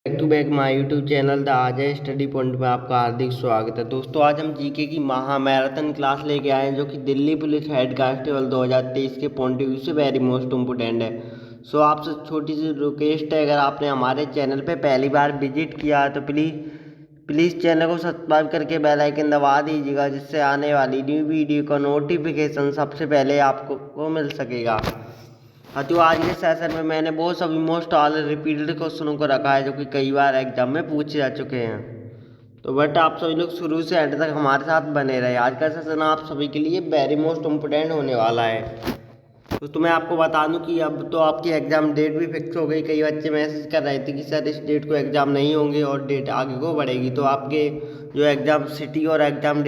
Back to back my YouTube channel the Ajay study point में आपका हार्दिक स्वागत है। दोस्तों आज हम जीके की महामैराथन क्लास लेके आए हैं जो कि दिल्ली पुलिस हेड कांस्टेबल 2023 के पॉइंट ऑफ व्यू से वेरी मोस्ट इम्पोर्टेंट है। सो आपसे छोटी सी रिक्वेस्ट है, अगर आपने हमारे चैनल पे पहली बार विजिट किया है तो प्लीज़ चैनल को सब्सक्राइब करके बेल आइकन दबा दीजिएगा, जिससे आने वाली न्यू वीडियो का नोटिफिकेशन सबसे पहले आपको मिल सकेगा। हाँ, तो आज के सेशन में मैंने बहुत सभी मोस्ट ऑल रिपीटेड क्वेश्चनों को रखा है जो कि कई बार एग्जाम में पूछे जा चुके हैं। तो बट आप सभी लोग शुरू से एंड तक हमारे साथ बने रहे। आज का सेशन आप सभी के लिए वेरी मोस्ट इम्पोर्टेंट होने वाला है। तो मैं आपको बता दूं कि अब तो आपकी एग्ज़ाम डेट भी फिक्स हो गई। कई बच्चे मैसेज कर रहे थे कि सर इस डेट को एग्ज़ाम नहीं होंगे और डेट आगे को बढ़ेगी। तो आपके जो एग्ज़ाम सिटी और एग्ज़ाम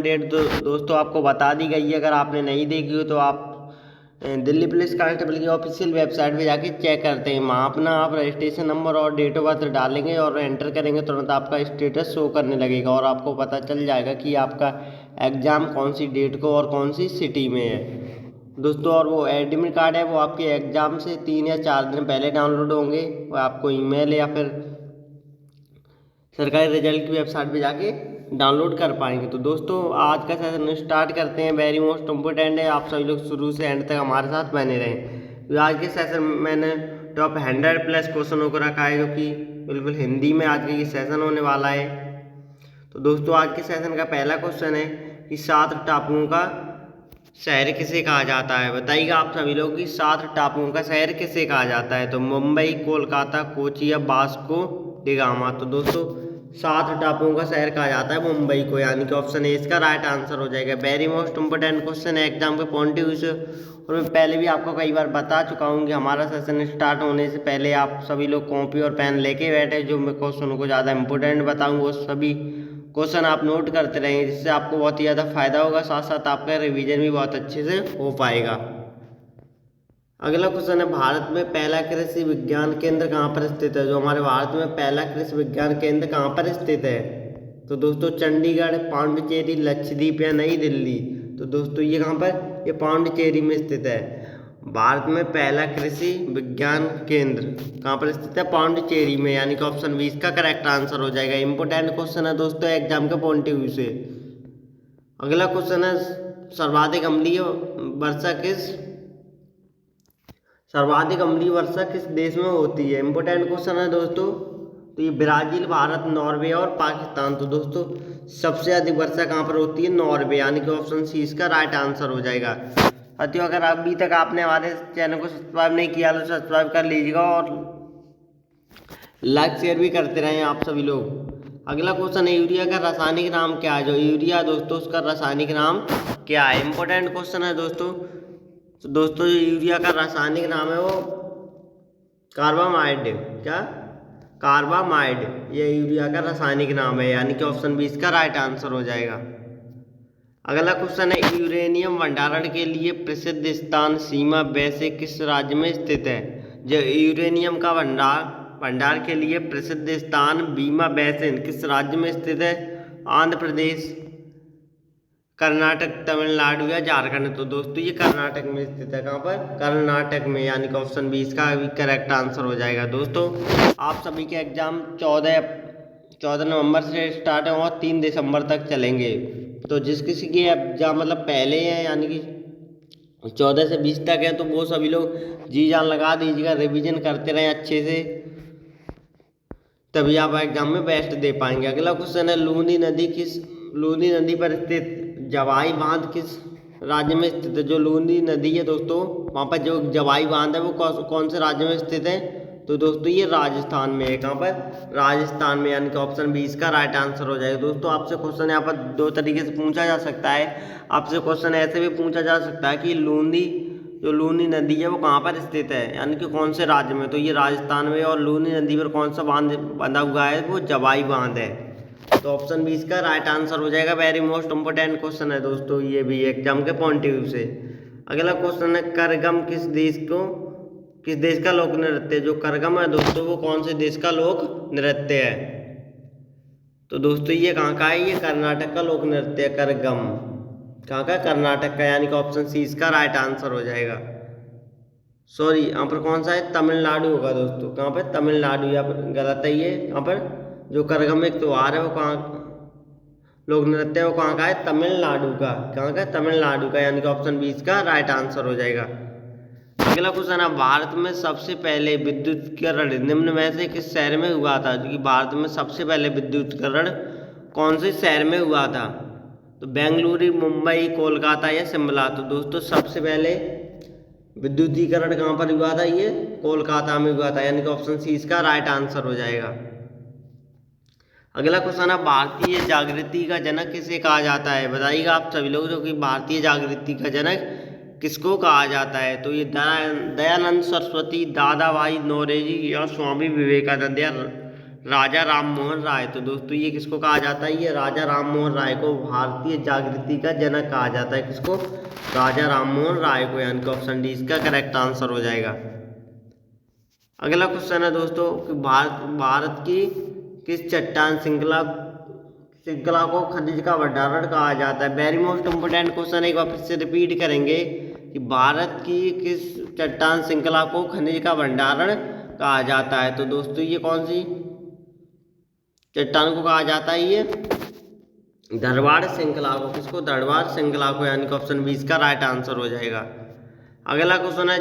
डेट दोस्तों आपको बता दी गई है। अगर आपने नहीं देखी हो तो आप दिल्ली पुलिस कांस्टेबल की ऑफिशियल वेबसाइट पे जाके चेक करते हैं। वहाँ अपना आप रजिस्ट्रेशन नंबर और डेट ऑफ बर्थ डालेंगे और एंटर करेंगे, तुरंत आपका स्टेटस शो करने लगेगा और आपको पता चल जाएगा कि आपका एग्ज़ाम कौन सी डेट को और कौन सी सिटी में है दोस्तों। और वो एडमिट कार्ड है वो आपके एग्ज़ाम से 3 या 4 दिन पहले डाउनलोड होंगे। वो आपको ईमेल या फिर सरकारी रिजल्ट की वेबसाइट पे जाके डाउनलोड कर पाएंगे। तो दोस्तों आज का सेशन स्टार्ट करते हैं। वेरी मोस्ट इम्पोर्टेंट है, आप सभी लोग शुरू से एंड तक हमारे साथ बने रहें। तो आज के सेशन में मैंने टॉप 100+ क्वेश्चनों को रखा है जो कि बिल्कुल हिंदी में आज का ये सेशन होने वाला है। तो दोस्तों आज के सेशन का पहला क्वेश्चन है कि 7 टापुओं का शहर किसे कहा जाता है। बताइएगा आप सभी लोग कि 7 टापुओं का शहर किसे कहा जाता है। तो मुंबई, कोलकाता, कोची या वास्को डी गामा। तो दोस्तों 7 टापुओं का शहर कहा जाता है मुंबई को, यानी कि ऑप्शन ए इसका राइट आंसर हो जाएगा। वेरी मोस्ट इंपोर्टेंट क्वेश्चन है एग्जाम के पॉइंट ऑफ व्यू से। और मैं पहले भी आपको कई बार बता चुका हूँ कि हमारा सेशन स्टार्ट होने से पहले आप सभी लोग कॉपी और पेन लेके बैठे। जो मैं क्वेश्चनों को ज़्यादा इंपॉर्टेंट बताऊँ वो सभी क्वेश्चन आप नोट करते रहेंगे, जिससे आपको बहुत ही ज़्यादा फायदा होगा, साथ साथ आपका रिवीजन भी बहुत अच्छे से हो पाएगा। अगला क्वेश्चन है भारत में पहला कृषि विज्ञान केंद्र कहाँ पर स्थित है। जो हमारे भारत में पहला कृषि विज्ञान केंद्र कहाँ पर स्थित है। तो दोस्तों चंडीगढ़, पांडिचेरी, लक्षद्वीप या नई दिल्ली। तो दोस्तों ये कहाँ पर, ये पांडिचेरी में स्थित है। भारत में पहला कृषि विज्ञान केंद्र कहाँ पर स्थित है, पांडिचेरी में, यानी कि ऑप्शन बी इसका करेक्ट आंसर हो जाएगा। इंपोर्टेंट क्वेश्चन है दोस्तों एग्जाम के पॉइंट ऑफ व्यू से। अगला क्वेश्चन है सर्वाधिक अम्लीय वर्षा किस देश में होती है। इंपोर्टेंट क्वेश्चन है दोस्तों। तो ये ब्राजील, भारत, नॉर्वे और पाकिस्तान। तो दोस्तों सबसे अधिक वर्षा कहाँ पर होती है, नॉर्वे, यानी कि ऑप्शन सी इसका राइट आंसर हो जाएगा। साथियों अगर अभी तक आपने हमारे चैनल को सब्सक्राइब नहीं किया तो सब्सक्राइब कर लीजिएगा और लाइक शेयर भी करते रहें आप सभी लोग। अगला क्वेश्चन है यूरिया का रासायनिक नाम क्या है। जो यूरिया दोस्तों उसका रासायनिक नाम क्या है। इंपोर्टेंट क्वेश्चन है दोस्तों। तो दोस्तों जो यूरिया का रासायनिक नाम है वो कार्बामाइड। क्या, कार्बामाइड, ये यूरिया का रासायनिक नाम है, यानी कि ऑप्शन बी इसका राइट आंसर हो जाएगा। अगला क्वेश्चन है यूरेनियम भंडारण के लिए प्रसिद्ध स्थान सीमा बै से किस राज्य में स्थित है। जो यूरेनियम का भंडार के लिए प्रसिद्ध स्थान बीमा बैसिन किस राज्य में स्थित है। आंध्र प्रदेश, कर्नाटक, तमिलनाडु या झारखंड। तो दोस्तों ये कर्नाटक में स्थित है। कहाँ पर, कर्नाटक में, यानी कि ऑप्शन बी इसका भी करेक्ट आंसर हो जाएगा। दोस्तों आप सभी के एग्जाम 14 नवंबर से स्टार्ट है और 3 दिसंबर तक चलेंगे। तो जिस किसी के एग्जाम मतलब पहले हैं, यानी कि 14 से 20 तक है, तो वो सभी लोग जी जान लगा दीजिएगा, रिवीजन करते रहें अच्छे से, तभी आप एग्जाम में बेस्ट दे पाएंगे। अगला क्वेश्चन है लूनी नदी पर स्थित जवाई बांध किस राज्य में स्थित है। जो लूनी नदी है दोस्तों, वहाँ पर जो जवाई बांध है वो कौन से राज्य में स्थित है। तो दोस्तों ये राजस्थान में है। कहाँ पर, राजस्थान में, यानी कि ऑप्शन बी इसका राइट आंसर हो जाएगा। दोस्तों आपसे क्वेश्चन यहाँ पर 2 तरीके से पूछा जा सकता है। आपसे क्वेश्चन ऐसे भी पूछा जा सकता है कि जो लूनी नदी है वो कहाँ पर स्थित है, यानी कि कौन से राज्य में। तो ये राजस्थान में, और लूनी नदी पर कौन सा बांध बंधा हुआ है, वो जवाई बांध है। तो ऑप्शन बी इसका राइट आंसर हो जाएगा। वेरी मोस्ट इंपोर्टेंट क्वेश्चन है दोस्तों ये भी एग्जाम के पॉइंट ऑफ व्यू से। अगला क्वेश्चन है करगम किस देश का लोक नृत्य है। जो करगम है दोस्तों वो कौन से देश का लोक नृत्य है। तो दोस्तों ये कहाँ का है, ये कर्नाटक का लोक नृत्य है करगम। कहाँ का, कर्नाटक का, यानी कि ऑप्शन सी इसका राइट आंसर हो जाएगा। सॉरी यहाँ पर कौन सा है, तमिलनाडु होगा दोस्तों। कहाँ पर, तमिलनाडु, यहाँ पर गलत है ये। यहाँ पर जो करगम एक त्योहार है वो कहाँ लोक नृत्य है वो कहाँ का है, तमिलनाडु का। कहाँ का, तमिलनाडु का, यानी कि ऑप्शन 20 का राइट आंसर हो जाएगा। अगला क्वेश्चन है, भारत में सबसे पहले विद्युतीकरण निम्न में से किस शहर में हुआ था? क्योंकि भारत में सबसे पहले विद्युतीकरण कौन से शहर में हुआ था? तो बेंगलुरु, मुंबई, कोलकाता या शिमला। तो दोस्तों सबसे पहले विद्युतीकरण कहाँ पर हुआ था? ये कोलकाता में हुआ था, यानी कि ऑप्शन सी इसका राइट आंसर हो जाएगा। अगला क्वेश्चन है, भारतीय जागृति का जनक किसे कहा जाता है? बताइएगा आप सभी लोग, जो कि भारतीय जागृति का जनक किसको कहा जाता है? तो ये दयानंद सरस्वती, दादा भाई नौरोजी या स्वामी विवेकानंद या राजा राम मोहन राय। तो दोस्तों ये किसको कहा जाता है? ये राजा राम मोहन राय को भारतीय जागृति का जनक कहा जाता है। किसको? राजा राम मोहन राय को, यानी कि ऑप्शन डी इसका करेक्ट आंसर हो जाएगा। अगला क्वेश्चन है दोस्तों कि भारत की किस चट्टान श्रृंखला को खनिज का भंडारण कहा जाता है? वेरी मोस्ट इंपोर्टेंट क्वेश्चन है, एक बार फिर से रिपीट करेंगे कि भारत की किस चट्टान श्रृंखला को खनिज का भंडारण कहा जाता है? तो दोस्तों ये कौन सी चट्टान को कहा जाता है? ये धरवाड़ श्रृंखला को। किसको? धरवाड़ श्रृंखला को, यानी कि ऑप्शन 20 का राइट आंसर हो जाएगा। अगला क्वेश्चन है,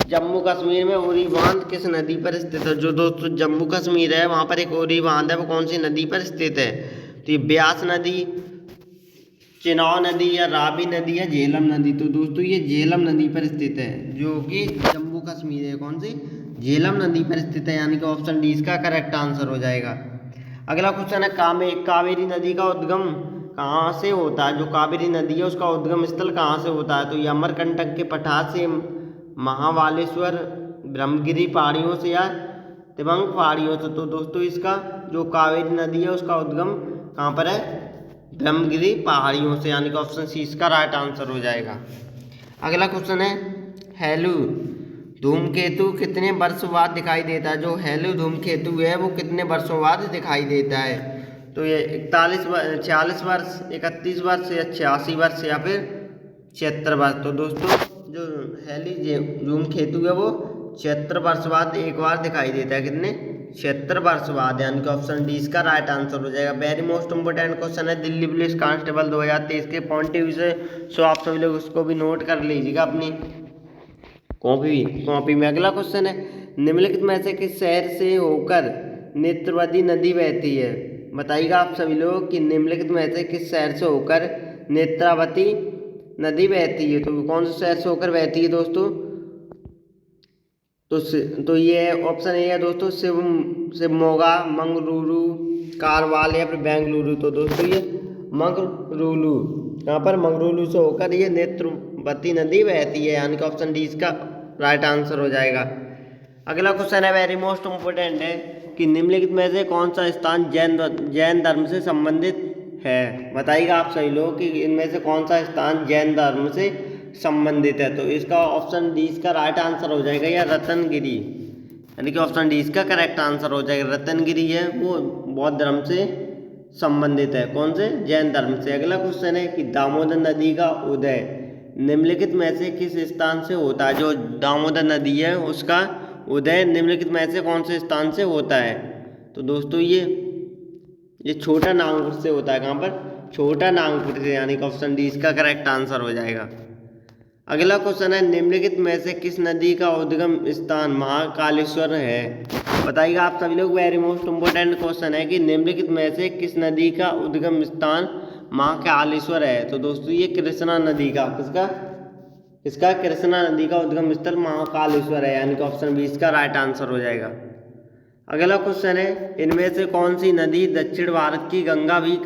जम्मू कश्मीर में उरी बांध किस नदी पर स्थित है? जो दोस्तों जम्मू कश्मीर है वहाँ पर एक उरी बांध है, वो कौन सी नदी पर स्थित है? तो ये ब्यास नदी, चिनाव नदी या रावी नदी या झेलम नदी। तो दोस्तों ये झेलम नदी पर स्थित है, जो कि जम्मू कश्मीर है। कौन सी? झेलम नदी पर स्थित है, यानी कि ऑप्शन डी इसका करेक्ट आंसर हो जाएगा। अगला क्वेश्चन है, कावेरी नदी का उद्गम कहाँ से होता है? जो कावेरी नदी है उसका उद्गम स्थल कहाँ से होता है? तो ये अमरकंटक के पठार से, महाबालेश्वर, ब्रह्मगिरी पहाड़ियों से या तिबंग पहाड़ियों से। तो दोस्तों इसका जो कावेरी नदी है उसका उद्गम कहाँ पर है? ब्रह्मगिरी पहाड़ियों से, यानी कि ऑप्शन सी इसका राइट आंसर हो जाएगा। अगला क्वेश्चन है, हेलो धूमकेतु कितने वर्ष बाद दिखाई देता है? जो हेलो धूमकेतु है वो कितने वर्षों बाद दिखाई देता है? तो ये 46 वर्ष, 31 वर्ष या 86 वर्ष या फिर 76 वर्ष। तो दोस्तों जो हेली धूमकेतु है वो 76 वर्ष बाद एक बार दिखाई देता है। कितने? 76 वर्ष बाद, यानी कि ऑप्शन डी इसका राइट आंसर हो जाएगा। वेरी मोस्ट इंपोर्टेंट क्वेश्चन है, दिल्ली पुलिस कांस्टेबल 2023 के पॉइंट ऑफ व्यू से। सो आप सभी लोग उसको भी नोट कर लीजिएगा अपनी कॉपी में। अगला क्वेश्चन है, निम्नलिखित में से किस शहर से होकर नेत्रवती नदी बहती है? बताइएगा आप सभी लोग कि निम्नलिखित में से किस शहर से होकर नेत्रावती नदी बहती है? तो कौन से शहर से होकर बहती है दोस्तों? तो ये ऑप्शन ए है दोस्तों, शिवमोगा, मंगलुरु, कारवाल या फिर बेंगलुरु। तो दोस्तों ये मंगलुरु, यहाँ पर मंगलुरु से होकर ये नेत्रवती नदी बहती है, यानी कि ऑप्शन डी इसका राइट आंसर हो जाएगा। अगला क्वेश्चन है, वेरी मोस्ट इंपोर्टेंट है कि निम्नलिखित में से कौन सा स्थान जैन धर्म से संबंधित है? बताइएगा आप सही लोग कि इनमें से कौन सा स्थान जैन धर्म से संबंधित है? तो इसका ऑप्शन डी इसका राइट आंसर हो जाएगा, या रतनगिरी, यानी कि ऑप्शन डी इसका करेक्ट आंसर हो जाएगा। रतनगिरी है वो बौद्ध धर्म से संबंधित है। कौन से? जैन धर्म से। अगला क्वेश्चन है कि दामोदर नदी का उदय निम्नलिखित में से किस स्थान से होता है? जो दामोदर नदी है उसका उदय निम्नलिखित में से कौन से स्थान से होता है? तो दोस्तों ये छोटा नागपुर से होता है। कहाँ पर? छोटा नागपुर से, यानी कि ऑप्शन डी इसका करेक्ट आंसर हो जाएगा। अगला क्वेश्चन है, निम्नलिखित में से किस नदी का उद्गम स्थान महाकालेश्वर है? बताइएगा आप सभी लोग, वेरी मोस्ट इंपोर्टेंट क्वेश्चन है कि निम्नलिखित में से किस नदी का उद्गम स्थान महाकालेश्वर है? तो दोस्तों ये कृष्णा नदी का, इसका कृष्णा नदी का उद्गम स्थल महाकालेश्वर है, यानी कि ऑप्शन 20 का राइट आंसर हो जाएगा। अगला क्वेश्चन है, इनमें से कौन सी नदी दक्षिण भारत की गंगा भी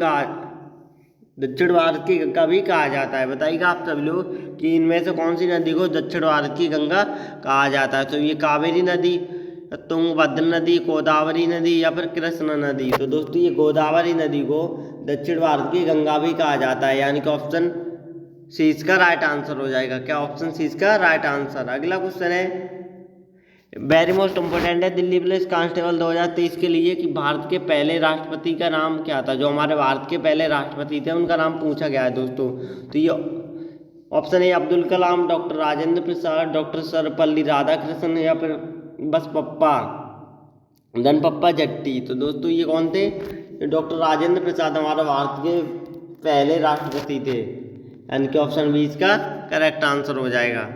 कहा जाता है? बताइएगा आप सभी लोग कि इनमें से कौन सी नदी को दक्षिण भारत की गंगा कहा जाता है? तो ये कावेरी नदी, तुंगभद्र नदी, गोदावरी नदी या फिर कृष्णा नदी। तो दोस्तों ये गोदावरी नदी को दक्षिण भारत की गंगा भी कहा जाता है, यानी कि ऑप्शन सी इसका राइट आंसर हो जाएगा। क्या? ऑप्शन सी इसका राइट आंसर। अगला क्वेश्चन है, वेरी मोस्ट इंपोर्टेंट है, दिल्ली पुलिस कांस्टेबल 2023 के लिए कि भारत के पहले राष्ट्रपति का नाम क्या था? जो हमारे भारत के पहले राष्ट्रपति थे उनका नाम पूछा गया है दोस्तों। तो ये option A Abdul Kalam, doctor Rajendra Prasad, doctor Sarvepalli Radhakrishnan या फिर बसपप्पा धनपप्पा जट्टी। तो दोस्तों ये कौन थे? डॉक्टर राजेंद्र प्रसाद हमारे भारत के पहले राष्ट्रपति थे, यानी कि ऑप्शन बी इसका करेक्ट आंसर हो जाएगा।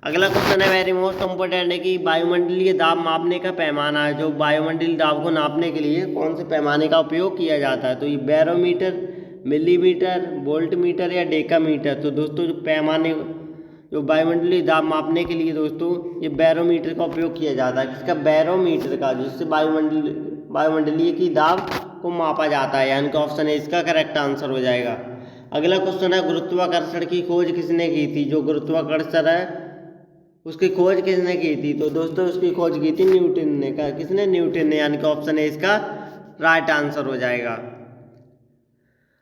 अगला क्वेश्चन है वेरी मोस्ट इम्पोर्टेंट है कि वायुमंडलीय दाब मापने का पैमाना है। जो वायुमंडलीय दाब को नापने के लिए कौन से पैमाने का उपयोग किया जाता है? तो ये बैरोमीटर, मिलीमीटर, वोल्टमीटर या डेकामीटर। तो दोस्तों जो पैमाने जो वायुमंडलीय दाब मापने के लिए दोस्तों ये बैरोमीटर का उपयोग किया जाता है। किसका? बैरोमीटर का, जिससे वायुमंडलीय की दाब को मापा जाता है, यानी कि ऑप्शन है इसका करेक्ट आंसर हो जाएगा। अगला क्वेश्चन है गुरुत्वाकर्षण की खोज किसने की थी? जो गुरुत्वाकर्षण है उसकी खोज किसने की थी? तो दोस्तों उसकी खोज की थी न्यूटन ने। किसने? न्यूटन ने, यानी कि ऑप्शन है इसका राइट आंसर हो जाएगा।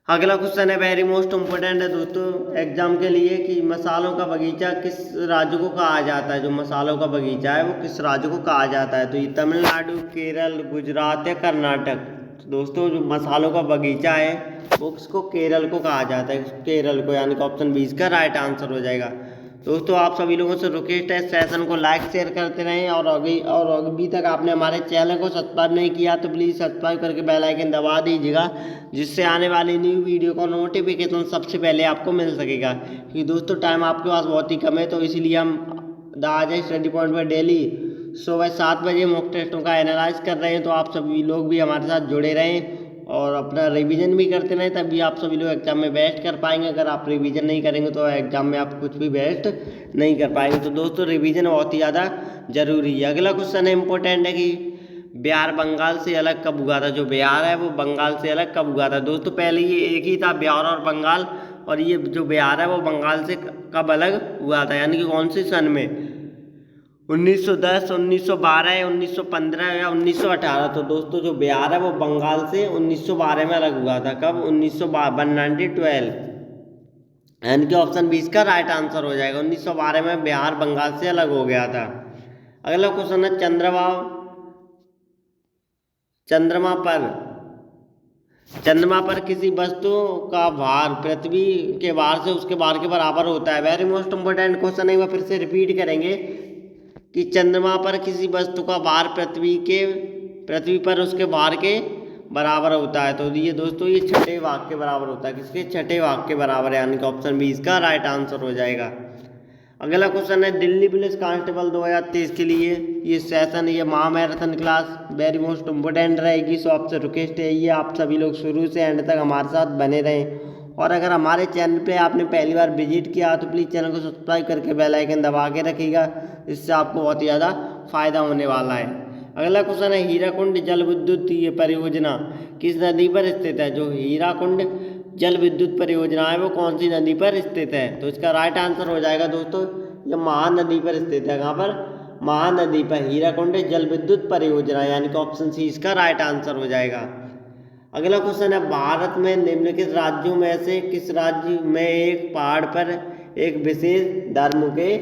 अगला क्वेश्चन है वेरी मोस्ट इम्पोर्टेंट है दोस्तों एग्जाम के लिए कि मसालों का बगीचा किस राज्य को कहा जाता है? जो मसालों का बगीचा है वो किस राज्य को कहा जाता है? तो ये तमिलनाडु, केरल, गुजरात या कर्नाटक। तो दोस्तों जो मसालों का बगीचा है वो किसको? केरल को कहा जाता है, केरल को, यानी कि ऑप्शन बी इसका राइट आंसर हो जाएगा। दोस्तों आप सभी लोगों से रिक्वेस्ट है सेशन को लाइक शेयर करते रहें, और अभी तक आपने हमारे चैनल को सब्सक्राइब नहीं किया तो प्लीज़ सब्सक्राइब करके बेल आइकन दबा दीजिएगा, जिससे आने वाली न्यू वीडियो का नोटिफिकेशन सबसे पहले आपको मिल सकेगा। क्योंकि दोस्तों टाइम आपके पास बहुत ही कम है, तो इसीलिए हम आज स्टडी पॉइंट पर डेली सुबह 7 बजे मॉक टेस्टों का एनालाइज कर रहे हैं। तो आप सभी लोग भी हमारे साथ जुड़े रहें और अपना रिवीजन भी करते रहें, तभी आप सभी लोग एग्जाम में बेस्ट कर पाएंगे। अगर आप रिवीजन नहीं करेंगे तो एग्जाम में आप कुछ भी बेस्ट नहीं कर पाएंगे। तो दोस्तों रिवीजन बहुत ही ज़्यादा जरूरी है। अगला क्वेश्चन है इंपॉर्टेंट है कि बिहार बंगाल से अलग कब हुआ था? जो बिहार है वो बंगाल से अलग कब हुआ था? दोस्तों पहले ये एक ही था बिहार और बंगाल, और ये जो बिहार है वो बंगाल से कब अलग हुआ था, यानी कि कौन से सन में? 1910, 1912, 1915 या 1918। तो दोस्तों जो बिहार है वो बंगाल से 1912 में अलग हुआ था। कब? 1912, यानी कि ऑप्शन बी इसका राइट आंसर हो जाएगा। 1912 में बिहार बंगाल से अलग हो गया था। अगला क्वेश्चन है चंद्रमा पर किसी वस्तु का भार पृथ्वी के भार से उसके भार के बराबर होता है। वेरी मोस्ट इंपोर्टेंट क्वेश्चन है, वह फिर से रिपीट करेंगे कि चंद्रमा पर किसी वस्तु का भार पृथ्वी पर उसके भार के बराबर होता है। तो ये दोस्तों ये छठे भाग के बराबर होता है। किसके? छठे भाग के बराबर है, यानी कि ऑप्शन बी इसका राइट आंसर हो जाएगा। अगला क्वेश्चन है दिल्ली पुलिस कांस्टेबल 2023 के लिए ये सेशन, ये महा marathon class very most important रहेगी। सो आपसे रिक्वेस्ट है ये आप सभी लोग शुरू से एंड तक हमारे साथ बने रहें, और अगर हमारे चैनल पे आपने पहली बार विजिट किया तो प्लीज़ चैनल को सब्सक्राइब करके बेल आइकन दबा के रखिएगा, इससे आपको बहुत ही ज़्यादा फायदा होने वाला है। अगला क्वेश्चन है हीराकुंड जल विद्युत ये परियोजना किस नदी पर स्थित है? जो हीराकुंड जल विद्युत परियोजना है वो कौन सी नदी पर स्थित है? तो इसका राइट आंसर हो जाएगा दोस्तों ये महानदी पर स्थित है। कहाँ पर? महानदी पर हीराकुंड जल विद्युत परियोजना, यानी कि ऑप्शन सी इसका राइट आंसर हो जाएगा। अगला क्वेश्चन है भारत में निम्नलिखित राज्यों में से किस राज्य में एक पहाड़ पर एक विशेष धर्म के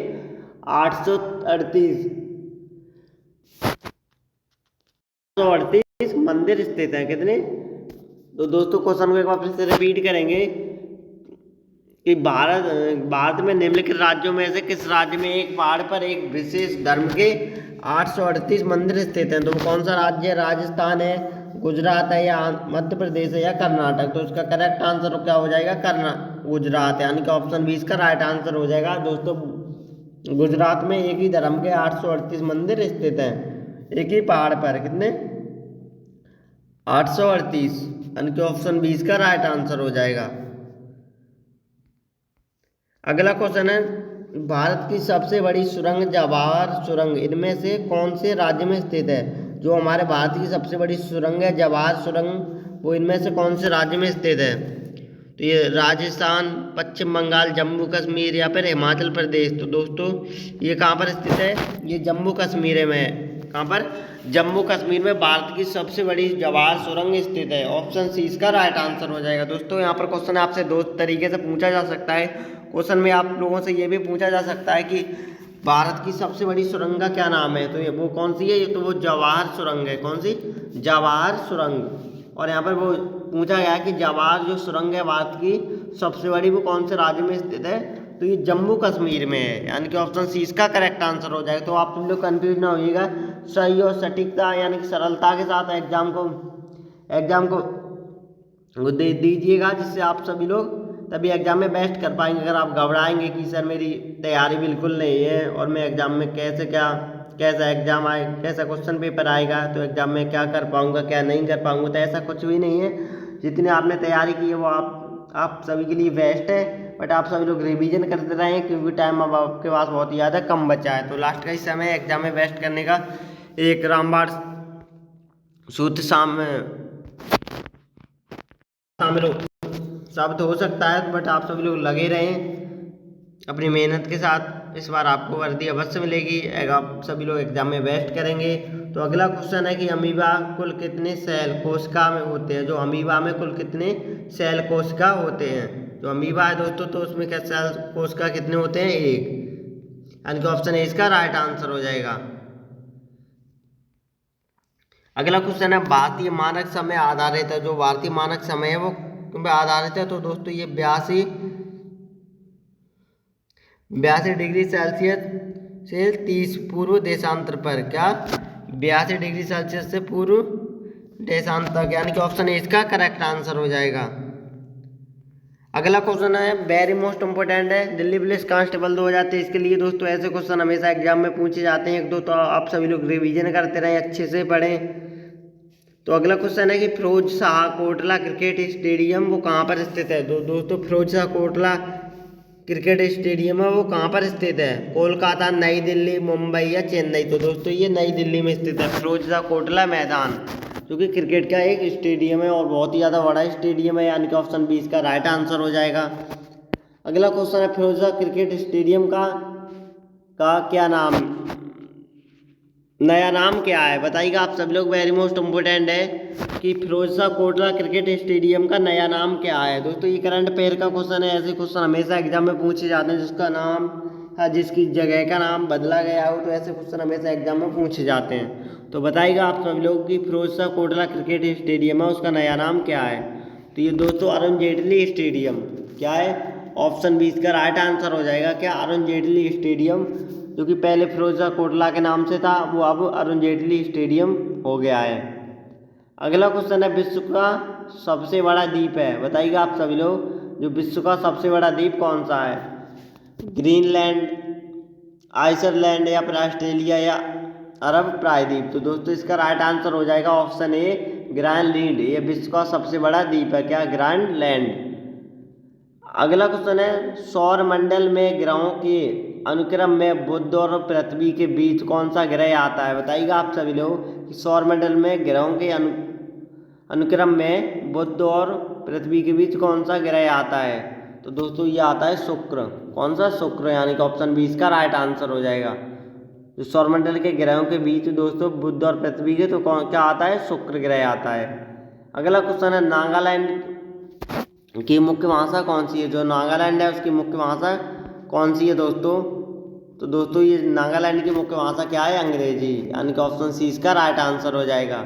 838 मंदिर स्थित हैं? कितने? तो दोस्तों क्वेश्चन को एक बार फिर से रिपीट करेंगे कि भारत में निम्नलिखित राज्यों में से किस राज्य में एक पहाड़ पर एक विशेष धर्म के 838 मंदिर स्थित हैं? तो कौन सा राज्य है? राजस्थान है, गुजरात है, या मध्य प्रदेश है, या कर्नाटक? तो इसका करेक्ट आंसर क्या हो जाएगा? गुजरात, यानी कि ऑप्शन बी इसका राइट आंसर हो जाएगा। दोस्तों गुजरात में एक ही धर्म के 838 मंदिर स्थित हैं, एक ही पहाड़ पर। कितने? 838, यानी कि ऑप्शन बी इसका राइट आंसर हो जाएगा। अगला क्वेश्चन है भारत की सबसे बड़ी सुरंग जवाहर सुरंग इनमें से कौन से राज्य में स्थित है? जो हमारे भारत की सबसे बड़ी सुरंग है जवाहर सुरंग, वो इनमें से कौन से राज्य में स्थित है? तो ये राजस्थान, पश्चिम बंगाल, जम्मू कश्मीर या फिर हिमाचल प्रदेश। तो दोस्तों ये कहाँ पर स्थित है? ये जम्मू कश्मीर में। कहाँ पर? जम्मू कश्मीर में भारत की सबसे बड़ी जवाहर सुरंग स्थित है। ऑप्शन सी इसका राइट आंसर हो जाएगा। दोस्तों यहाँ पर क्वेश्चन आपसे दो तरीके से पूछा जा सकता है। क्वेश्चन में आप लोगों से ये भी पूछा जा सकता है कि भारत की सबसे बड़ी सुरंग का क्या नाम है? तो ये वो कौन सी है? ये तो वो जवाहर सुरंग है। कौन सी? जवाहर सुरंग। और यहाँ पर वो पूछा गया कि जवाहर जो सुरंग है भारत की सबसे बड़ी, वो कौन से राज्य में स्थित है? तो ये जम्मू कश्मीर में है, यानी कि ऑप्शन सी इसका करेक्ट आंसर हो जाएगा। तो आप तुम लोग कन्फ्यूज ना होइएगा, सही और सटीकता यानी कि सरलता के साथ एग्जाम को वो दे दीजिएगा, जिससे आप सभी लोग तभी एग्जाम में बेस्ट कर पाएंगे। अगर आप घबराएंगे कि सर मेरी तैयारी बिल्कुल नहीं है और मैं एग्जाम में कैसा एग्जाम आए, कैसा क्वेश्चन पेपर आएगा, तो एग्जाम में क्या कर पाऊंगा क्या नहीं कर पाऊंगा, तो ऐसा कुछ भी नहीं है। जितनी आपने तैयारी की है वो आप सभी के लिए बेस्ट है। बट आप सभी लोग रिवीजन करते रहें, क्योंकि टाइम अब आपके पास बहुत ज़्यादा कम बचा है। तो लास्ट का ही समय एग्जाम में बेस्ट करने का एक रामबाण सूत्र शामिल हो साबित हो सकता है। बट आप सभी लोग लगे रहें अपनी मेहनत के साथ, इस बार आपको वर्दी अवश्य मिलेगी। आप सभी लोग एग्जाम में बेस्ट करेंगे। तो अगला क्वेश्चन है कि अमीबा कुल कितने सेल कोशिका में होते हैं। जो अमीबा में कुल कितने सेल कोशिका होते हैं, जो अमीबा है दोस्तों, तो उसमें क्या सेल कोशिका कितने होते हैं, एक, यानी कि ऑप्शन ए इसका राइट आंसर हो जाएगा। अगला क्वेश्चन है भारतीय मानक समय आधारित है। जो भारतीय मानक समय है वो किन पे आधारित है, तो दोस्तों ये 82 डिग्री सेल्सियस से 30 पूर्व देशांतर पर, क्या 82 डिग्री सेल्सियस से पूर्व देशांतर, यानी कि ऑप्शन ए इसका करेक्ट आंसर हो जाएगा। अगला क्वेश्चन है वेरी मोस्ट इंपोर्टेंट है, दिल्ली पुलिस कांस्टेबल 2023 के लिए दोस्तों ऐसे क्वेश्चन हमेशा एग्जाम में पूछे जाते हैं। एक दो तो आप सभी लोग रिवीजन करते रहें, अच्छे से पढ़ें। तो अगला क्वेश्चन है कि फिरोज शाह कोटला क्रिकेट स्टेडियम वो कहाँ पर स्थित है। दोस्तों फिरोज शाह कोटला क्रिकेट स्टेडियम है वो कहाँ पर स्थित है, कोलकाता, नई दिल्ली, मुंबई या चेन्नई। तो दोस्तों ये नई दिल्ली में स्थित है फिरोज शाह कोटला मैदान, जो कि क्रिकेट का एक स्टेडियम है और बहुत ही ज़्यादा बड़ा स्टेडियम है, यानी कि ऑप्शन बी इसका राइट आंसर हो जाएगा। अगला क्वेश्चन है फिरोज शाह क्रिकेट स्टेडियम का क्या नाम, नया नाम क्या है, बताइएगा आप सब लोग। वेरी मोस्ट इम्पोर्टेंट है कि फिरोज शाह कोटला क्रिकेट स्टेडियम का नया नाम क्या है। दोस्तों ये करंट अफेयर का क्वेश्चन है, ऐसे क्वेश्चन हमेशा एग्जाम में पूछे जाते हैं जिसका नाम जिसकी जगह का नाम बदला गया हो, तो ऐसे क्वेश्चन हमेशा एग्जाम में पूछे जाते हैं। तो बताइएगा आप सब लोग कि फिरोज शाह कोटला क्रिकेट स्टेडियम है उसका नया नाम क्या है। तो ये दोस्तों अरुण जेटली स्टेडियम, क्या है, ऑप्शन बी इसका राइट आंसर हो जाएगा। क्या अरुण जेटली स्टेडियम, जो कि पहले फिरोज शाह कोटला के नाम से था, वो अब अरुण जेटली स्टेडियम हो गया है। अगला क्वेश्चन है विश्व का सबसे बड़ा द्वीप है, बताइएगा आप सभी लोग जो विश्व का सबसे बड़ा द्वीप कौन सा है, ग्रीनलैंड, आइसलैंड या फिर ऑस्ट्रेलिया या अरब प्रायद्वीप। तो दोस्तों इसका राइट आंसर हो जाएगा ऑप्शन ए ग्रीनलैंड, ये विश्व का सबसे बड़ा द्वीप है, क्या ग्रीनलैंड। अगला क्वेश्चन है सौर मंडल में ग्रहों के अनुक्रम में बुध और पृथ्वी के बीच कौन सा ग्रह आता है, बताइएगा आप सभी लोग कि सौर मंडल में ग्रहों के अनुक्रम में बुध और पृथ्वी के बीच कौन सा ग्रह आता है। तो दोस्तों ये आता है शुक्र, कौन सा, शुक्र, यानी कि ऑप्शन बी इसका राइट आंसर हो जाएगा। जो सौरमंडल के ग्रहों के बीच दोस्तों बुध और पृथ्वी के, तो कौन क्या आता है, शुक्र ग्रह आता है। अगला क्वेश्चन है नागालैंड की मुख्य भाषा कौन सी है। जो नागालैंड है उसकी मुख्य भाषा कौन सी है दोस्तों, तो दोस्तों ये नागालैंड की मुख्य भाषा क्या है, अंग्रेजी, यानी कि ऑप्शन सी इसका राइट आंसर हो जाएगा।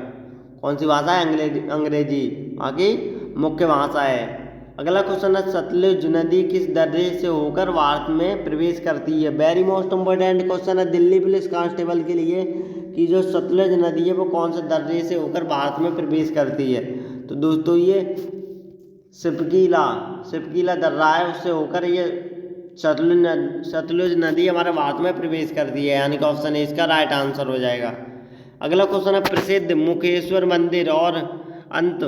कौन सी भाषा है, अंग्रेजी बाकी मुख्य भाषा है। अगला क्वेश्चन है सतलुज नदी किस दर्रे से होकर भारत में प्रवेश करती है। वेरी मोस्ट इम्पोर्टेंट क्वेश्चन है दिल्ली पुलिस कांस्टेबल के लिए कि जो सतलुज नदी है वो कौन से दर्रे से होकर भारत में प्रवेश करती है। तो दोस्तों ये सिपकीला दर्रा है, उससे होकर ये सतलुज नदी हमारे भारत में प्रवेश करती है, यानी कि ऑप्शन ए इसका राइट आंसर हो जाएगा। अगला क्वेश्चन है प्रसिद्ध मुखेश्वर मंदिर और अंत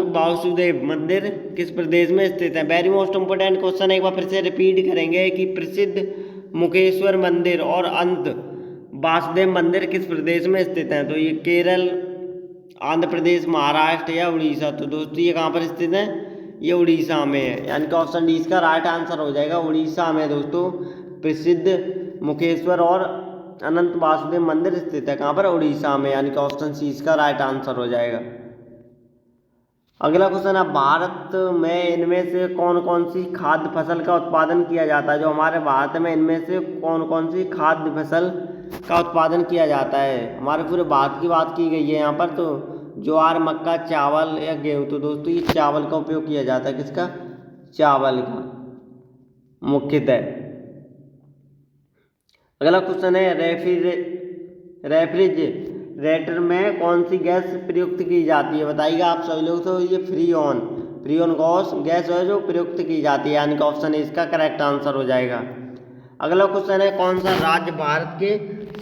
वासुदेव मंदिर किस प्रदेश में स्थित है। वेरी मोस्ट इंपोर्टेंट क्वेश्चन है, एक बार फिर से रिपीट करेंगे कि प्रसिद्ध मुखेश्वर मंदिर और अंत वासुदेव मंदिर किस प्रदेश में स्थित है। तो ये केरल, आंध्र प्रदेश, महाराष्ट्र या उड़ीसा। तो दोस्तों ये कहाँ पर स्थित है, ये उड़ीसा में है, यानी कि ऑप्शन डी इसका राइट आंसर हो जाएगा। उड़ीसा में दोस्तों प्रसिद्ध मुखेश्वर और अनंत वासुदेव मंदिर स्थित है, कहाँ पर, उड़ीसा में, यानी कि ऑप्शन सी इसका राइट आंसर हो जाएगा। अगला क्वेश्चन है भारत में इनमें से कौन कौन सी खाद्य फसल का उत्पादन किया जाता है। जो हमारे भारत में इनमें से कौन कौन सी खाद्य फसल का उत्पादन किया जाता है, हमारे पूरे भारत की बात की गई है यहाँ पर। तो ज्वार, मक्का, चावल या गेहूँ। तो दोस्तों ये चावल का उपयोग किया जाता है, किसका, चावल का। मुख्यतः। अगला क्वेश्चन है रेफ्रिजरेटर में कौन सी गैस प्रयुक्त की जाती है? बताइएगा आप सभी लोग। तो ये फ्रीऑन गैस है जो प्रयुक्त की जाती है, यानी कि ऑप्शन ए इसका करेक्ट आंसर हो जाएगा। अगला क्वेश्चन है कौन सा राज्य भारत के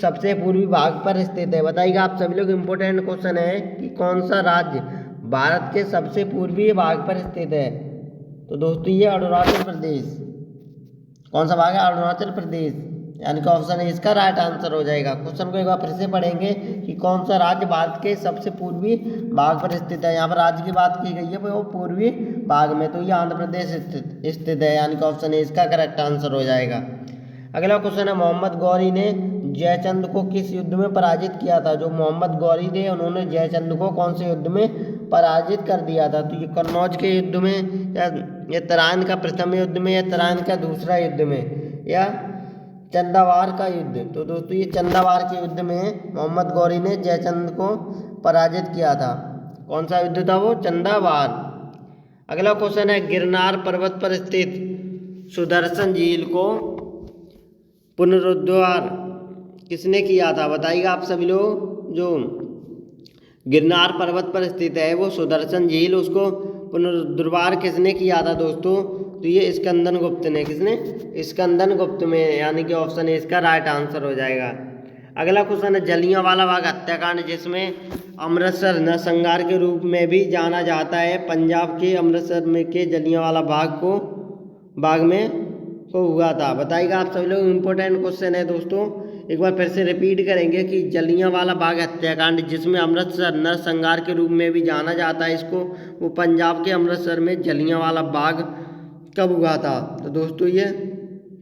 सबसे पूर्वी भाग पर स्थित है? बताइएगा आप सभी लोग। इम्पोर्टेंट क्वेश्चन है कि कौन सा राज्य भारत के सबसे पूर्वी भाग पर स्थित है? तो दोस्तों ये अरुणाचल प्रदेश। कौन सा भाग है? अरुणाचल प्रदेश, यानी कि ऑप्शन ए इसका राइट आंसर हो जाएगा। क्वेश्चन को एक बार फिर से पढ़ेंगे कि कौन सा राज्य भारत के सबसे पूर्वी भाग पर स्थित है। यहाँ पर राज्य की बात की गई है वो पूर्वी भाग में, तो ये आंध्र प्रदेश स्थित है, यानी कि ऑप्शन ए इसका करेक्ट आंसर हो जाएगा। अगला क्वेश्चन है मोहम्मद गौरी ने जयचंद को किस युद्ध में पराजित किया था? जो मोहम्मद गौरी थे उन्होंने जयचंद को कौन से युद्ध में पराजित कर दिया था? तो ये कन्नौज के युद्ध में, या तराइन का प्रथम युद्ध में, या तराइन का दूसरा युद्ध में, या चंदावार का युद्ध? तो दोस्तों ये चंदावार के युद्ध में मोहम्मद गौरी ने जयचंद को पराजित किया था। कौन सा युद्ध था वो? चंदावार। अगला क्वेश्चन है गिरनार पर्वत पर स्थित सुदर्शन झील को पुनरुद्धार किसने किया था? बताइएगा आप सभी लोग। जो गिरनार पर्वत पर स्थित है वो सुदर्शन झील, उसको पुनरुद्धार किसने किया था दोस्तों? तो ये स्कंदन गुप्त ने। किसने? स्कंदन गुप्त में, यानी कि ऑप्शन ए इसका राइट आंसर हो जाएगा। अगला क्वेश्चन है जलियांवाला बाग हत्याकांड, जिसमें अमृतसर नरसंहार के रूप में भी जाना जाता है, पंजाब के अमृतसर में के जलियांवाला बाग में को हुआ था। बताइएगा आप सभी लोग। इम्पोर्टेंट क्वेश्चन है दोस्तों, एक बार फिर से रिपीट करेंगे कि जलियांवाला बाग हत्याकांड, जिसमें अमृतसर नरसंहार के रूप में भी जाना जाता है इसको, वो पंजाब के अमृतसर में जलियांवाला बाग कब हुआ था? तो दोस्तों ये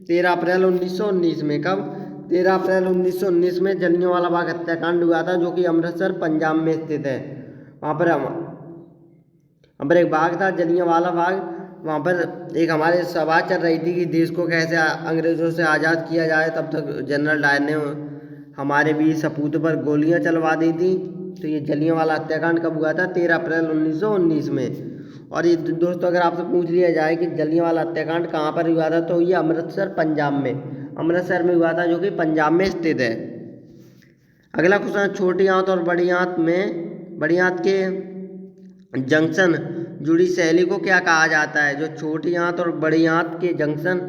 13 अप्रैल 1919 में। कब? 13 अप्रैल 1919 में जलियांवाला बाग हत्याकांड हुआ था, जो कि अमृतसर पंजाब में स्थित है। वहाँ पर एक बाग था जलियांवाला बाग। वहाँ पर एक हमारे सभा चल रही थी कि देश को कैसे अंग्रेज़ों से आज़ाद किया जाए। तब तक जनरल डायर ने हमारे वीर सपूत पर गोलियाँ चलवा दी थी। तो ये जलियांवाला हत्याकांड कब हुआ था? 13 अप्रैल 1919 में। और ये दोस्तों अगर आपसे पूछ लिया जाए कि जलियांवाला हत्याकांड कहाँ पर हुआ था, तो ये अमृतसर पंजाब में, अमृतसर में हुआ था, जो कि पंजाब में स्थित है। अगला क्वेश्चन, छोटी आंत और बड़ी आंत के जंक्शन जुड़ी शैली को क्या कहा जाता है? जो छोटी आंत और बड़ी आंत के जंक्शन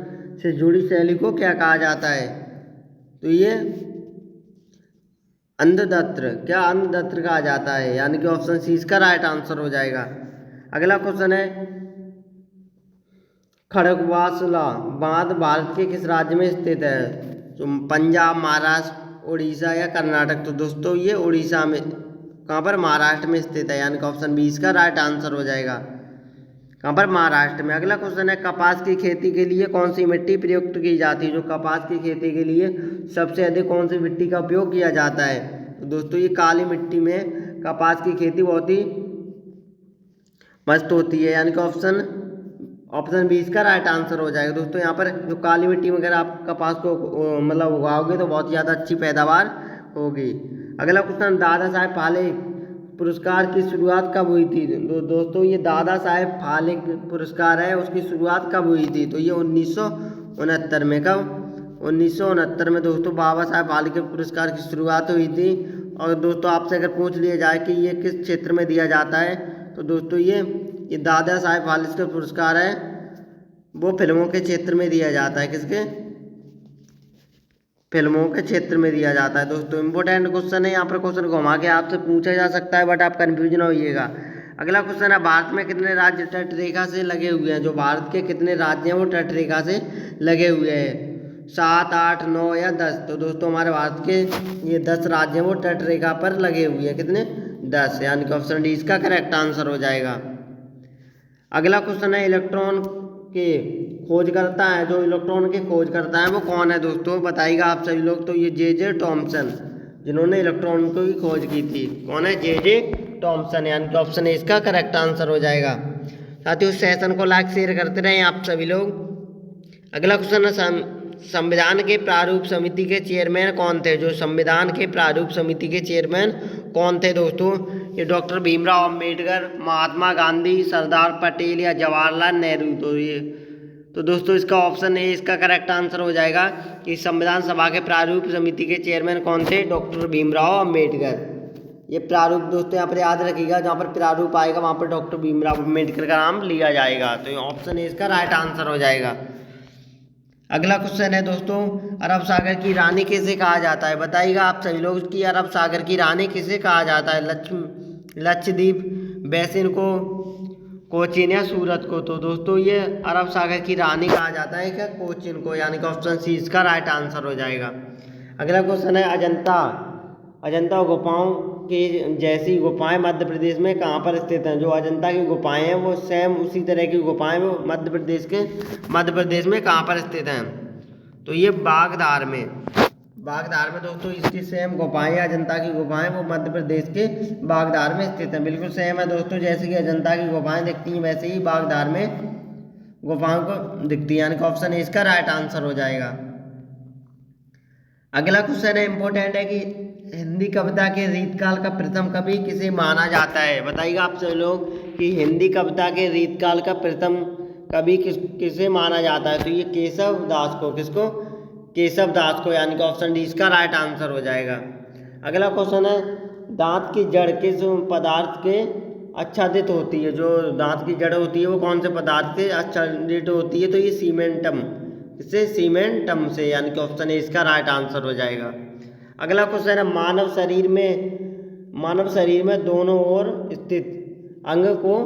से जुड़ी शैली को क्या कहा जाता है? तो ये अंधदत्र कहा जाता है, यानी कि ऑप्शन सी इसका राइट आंसर हो जाएगा। अगला क्वेश्चन है खड़गवासला बांध भारत के किस राज्य में स्थित है? तो पंजाब, महाराष्ट्र, उड़ीसा या कर्नाटक? तो दोस्तों ये उड़ीसा में, कहाँ पर? महाराष्ट्र में स्थित है, यानी कि ऑप्शन बी इसका राइट आंसर हो जाएगा। कहाँ पर? महाराष्ट्र में। अगला क्वेश्चन है कपास की खेती के लिए कौन सी मिट्टी प्रयुक्त की जाती है? जो कपास की खेती के लिए सबसे अधिक कौन सी मिट्टी का उपयोग किया जाता है? तो दोस्तों ये काली मिट्टी में कपास की खेती बहुत ही मस्त होती है, यानी कि ऑप्शन बी इसका राइट आंसर हो जाएगा। दोस्तों यहाँ पर जो काली मिट्टी में अगर आप कपास को मतलब उगाओगे तो बहुत ज़्यादा अच्छी पैदावार होगी। अगला क्वेश्चन, दादा साहेब फाल्के पुरस्कार की शुरुआत कब हुई थी? दोस्तों ये दादा साहेब फाल्के पुरस्कार है, उसकी शुरुआत कब हुई थी? तो ये 1969 में। कब? 1969 में दोस्तों बाबा साहेब फाल्के पुरस्कार की शुरुआत हुई थी। और दोस्तों आपसे अगर पूछ लिया जाए कि ये किस क्षेत्र में दिया जाता है, तो दोस्तों ये दादा साहेब फाल्के पुरस्कार है, वो फिल्मों के क्षेत्र में दिया जाता है। किसके? फिल्मों के क्षेत्र में दिया जाता है। दोस्तों इंपॉर्टेंट क्वेश्चन है, यहाँ पर क्वेश्चन घुमा के आपसे पूछा जा सकता है, बट आप कन्फ्यूज ना होइएगा। अगला क्वेश्चन है भारत में कितने राज्य तट रेखा से लगे हुए हैं? जो भारत के कितने राज्य हैं वो तट रेखा से लगे हुए हैं? 7, 8, 9 या 10? तो दोस्तों हमारे भारत के ये 10 राज्य हैं वो तट रेखा पर लगे हुए हैं। कितने? 10, यानी कि ऑप्शन डी इसका करेक्ट आंसर हो जाएगा। अगला क्वेश्चन है इलेक्ट्रॉन के खोजकर्ता है, जो इलेक्ट्रॉन के खोजकर्ता है वो कौन है? दोस्तों बताइएगा आप सभी लोग। तो ये जे थॉमसन, जिन्होंने इलेक्ट्रॉन की खोज की थी। कौन है? जे थॉमसन, यानी कि ऑप्शन ए इसका करेक्ट आंसर हो जाएगा। साथियों सेशन को लाइक शेयर करते रहें आप सभी लोग। अगला क्वेश्चन है संविधान के प्रारूप समिति के चेयरमैन कौन थे? जो संविधान के प्रारूप समिति के चेयरमैन कौन थे दोस्तों? ये डॉक्टर भीमराव अम्बेडकर, महात्मा गांधी, सरदार पटेल या जवाहरलाल नेहरू? तो दोस्तों इसका ऑप्शन ए इसका करेक्ट आंसर हो जाएगा कि संविधान सभा के प्रारूप समिति के चेयरमैन कौन थे? डॉक्टर भीमराव अम्बेडकर। ये प्रारूप दोस्तों यहाँ पर याद रखिएगा, जहाँ पर प्रारूप आएगा वहाँ पर डॉक्टर भीमराव अम्बेडकर का नाम लिया जाएगा। तो ये ऑप्शन ए इसका राइट आंसर हो जाएगा। अगला क्वेश्चन है दोस्तों, अरब सागर की रानी किसे कहा जाता है? बताइएगा आप सभी लोग कि अरब सागर की रानी किसे कहा जाता है? लक्षद्वीप, बेसिन को, कोचीन या सूरत को? तो दोस्तों ये अरब सागर की रानी कहा जाता है क्या? कोचीन को, यानी कि ऑप्शन सी इसका राइट आंसर हो जाएगा। अगला क्वेश्चन है, अजंता गुफाओं के जैसी गुफाएं मध्य प्रदेश में कहाँ पर स्थित हैं? जो अजंता की गुफाएं हैं वो सेम उसी तरह की गुफाएं वो मध्य प्रदेश में कहाँ पर स्थित हैं? तो ये बागदार में दोस्तों इसकी सेम गुफाएं, अजंता की गुफाएं वो मध्य प्रदेश के बागदार में स्थित हैं। बिल्कुल सेम है दोस्तों, जैसे कि अजंता की गुफाएं दिखती हैं वैसे ही बागदार में गुफाओं को दिखती है, यानी कि ऑप्शन ए इसका राइट आंसर हो जाएगा। अगला क्वेश्चन है, इंपॉर्टेंट है कि हिंदी कविता के रीतकाल का प्रथम कवि किसे माना जाता है? बताइएगा आप सभी लोग कि हिंदी कविता के रीतकाल का प्रथम कवि किसे माना जाता है? तो ये केशव दास को। किसको? केशव दास को, यानी कि ऑप्शन डी इसका राइट आंसर हो जाएगा। अगला क्वेश्चन है, दांत की जड़ किस पदार्थ के आच्छादित होती है? जो दांत की जड़ होती है वो कौन से पदार्थ से आच्छादित होती है? तो ये सीमेंटम, इससे सीमेंटम से, यानी कि ऑप्शन ए इसका राइट आंसर हो जाएगा। अगला क्वेश्चन है, मानव शरीर में दोनों ओर स्थित अंग को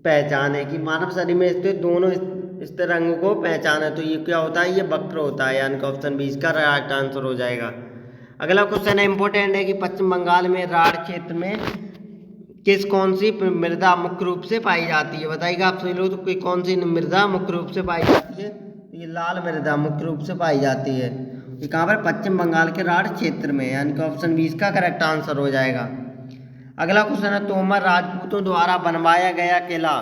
पहचाने। कि मानव शरीर में स्थित दोनों स्थिर अंग को पहचाने। तो ये क्या होता है? ये वक्र होता है, यानी कि ऑप्शन बी इसका राइट आंसर हो जाएगा। अगला क्वेश्चन है, इंपॉर्टेंट है कि पश्चिम बंगाल में राढ़ क्षेत्र में कौन सी मृदा मुख्य रूप से पाई जाती है? बताइएगा आप सभी लोग, तो कौन सी मृदा मुख्य रूप से पाई जाती है? ये लाल मृदा मुख्य रूप से पाई जाती है। ये कहाँ पर? पश्चिम बंगाल के राढ़ क्षेत्र में, यानी कि ऑप्शन बी इसका करेक्ट आंसर हो जाएगा। अगला क्वेश्चन है, तोमर राजपूतों द्वारा बनवाया गया किला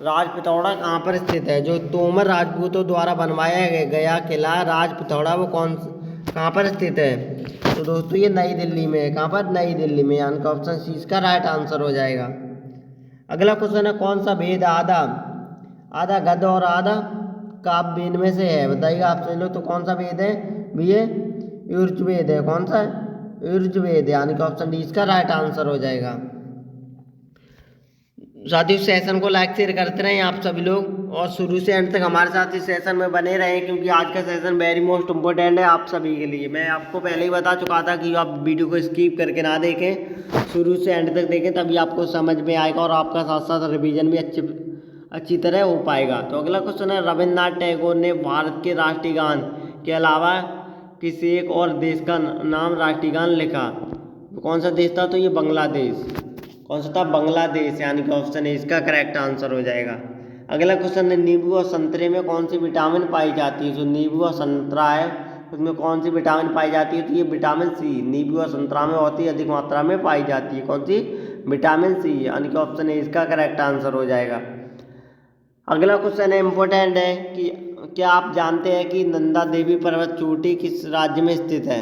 राजपिथौड़ा कहाँ पर स्थित है? जो तोमर राजपूतों द्वारा बनवाया गया किला राजपिथौड़ा वो कहाँ पर स्थित है? तो दोस्तों ये नई दिल्ली में है। कहाँ पर? नई दिल्ली में, यानी कि ऑप्शन सी इसका राइट आंसर हो जाएगा। अगला क्वेश्चन है, कौन सा वेद आधा गद्य और आधा काव्य इनमें से है? बताइएगा आप सभी लोग, तो कौन सा वेद है? ये यजुर्वेद है। कौन सा? यजुर्वेद, यानी कि ऑप्शन डी इसका राइट आंसर हो जाएगा। साथियों सेशन को लाइक शेयर करते रहें आप सभी लोग, और शुरू से एंड तक हमारे साथ इस सेशन में बने रहें, क्योंकि आज का सेशन वेरी मोस्ट इम्पोर्टेंट है आप सभी के लिए। मैं आपको पहले ही बता चुका था कि आप वीडियो को स्किप करके ना देखें, शुरू से एंड तक देखें, तभी आपको समझ में आएगा और आपका साथ साथ रिवीजन भी अच्छी तरह हो पाएगा। तो अगला क्वेश्चन है, रविन्द्रनाथ टैगोर ने भारत के राष्ट्रीय गान के अलावा किसी एक और देश का नाम राष्ट्रीय गान लिखा? कौन सा देश था? तो ये बांग्लादेश। कौन सा था? बांग्लादेश, यानी कि ऑप्शन ए इसका करेक्ट आंसर हो जाएगा। अगला क्वेश्चन है, नींबू और संतरे में कौन सी विटामिन पाई जाती है? जो नींबू और संतरा है उसमें कौन सी विटामिन पाई जाती है? तो ये विटामिन सी नींबू और संतरा में बहुत ही अधिक मात्रा में पाई जाती है। कौन सी? विटामिन सी, यानी कि ऑप्शन ए इसका करेक्ट आंसर हो जाएगा। अगला क्वेश्चन है, इंपॉर्टेंट है कि क्या आप जानते हैं कि नंदा देवी पर्वत चोटी किस राज्य में स्थित है?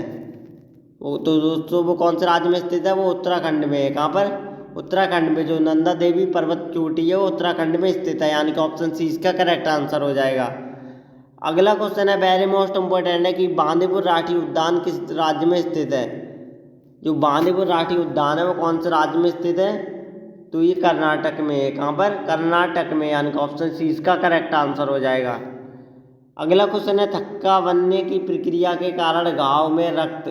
वो तो दोस्तों वो कौन से राज्य में स्थित है? वो उत्तराखंड में है। कहाँ पर? उत्तराखंड में। जो नंदा देवी पर्वत चोटी है वो उत्तराखंड में स्थित है, यानी कि ऑप्शन सी इसका करेक्ट आंसर हो जाएगा। अगला क्वेश्चन है, वेरी मोस्ट इम्पोर्टेंट है कि बांदीपुर राष्ट्रीय उद्यान किस राज्य में स्थित है? जो बांदीपुर राष्ट्रीय उद्यान है वो कौन से राज्य में स्थित है? तो ये कर्नाटक में है। कहाँ पर? कर्नाटक में, यानी कि ऑप्शन सी इसका करेक्ट आंसर हो जाएगा। अगला क्वेश्चन है, थक्का बनने की प्रक्रिया के कारण घाव में रक्त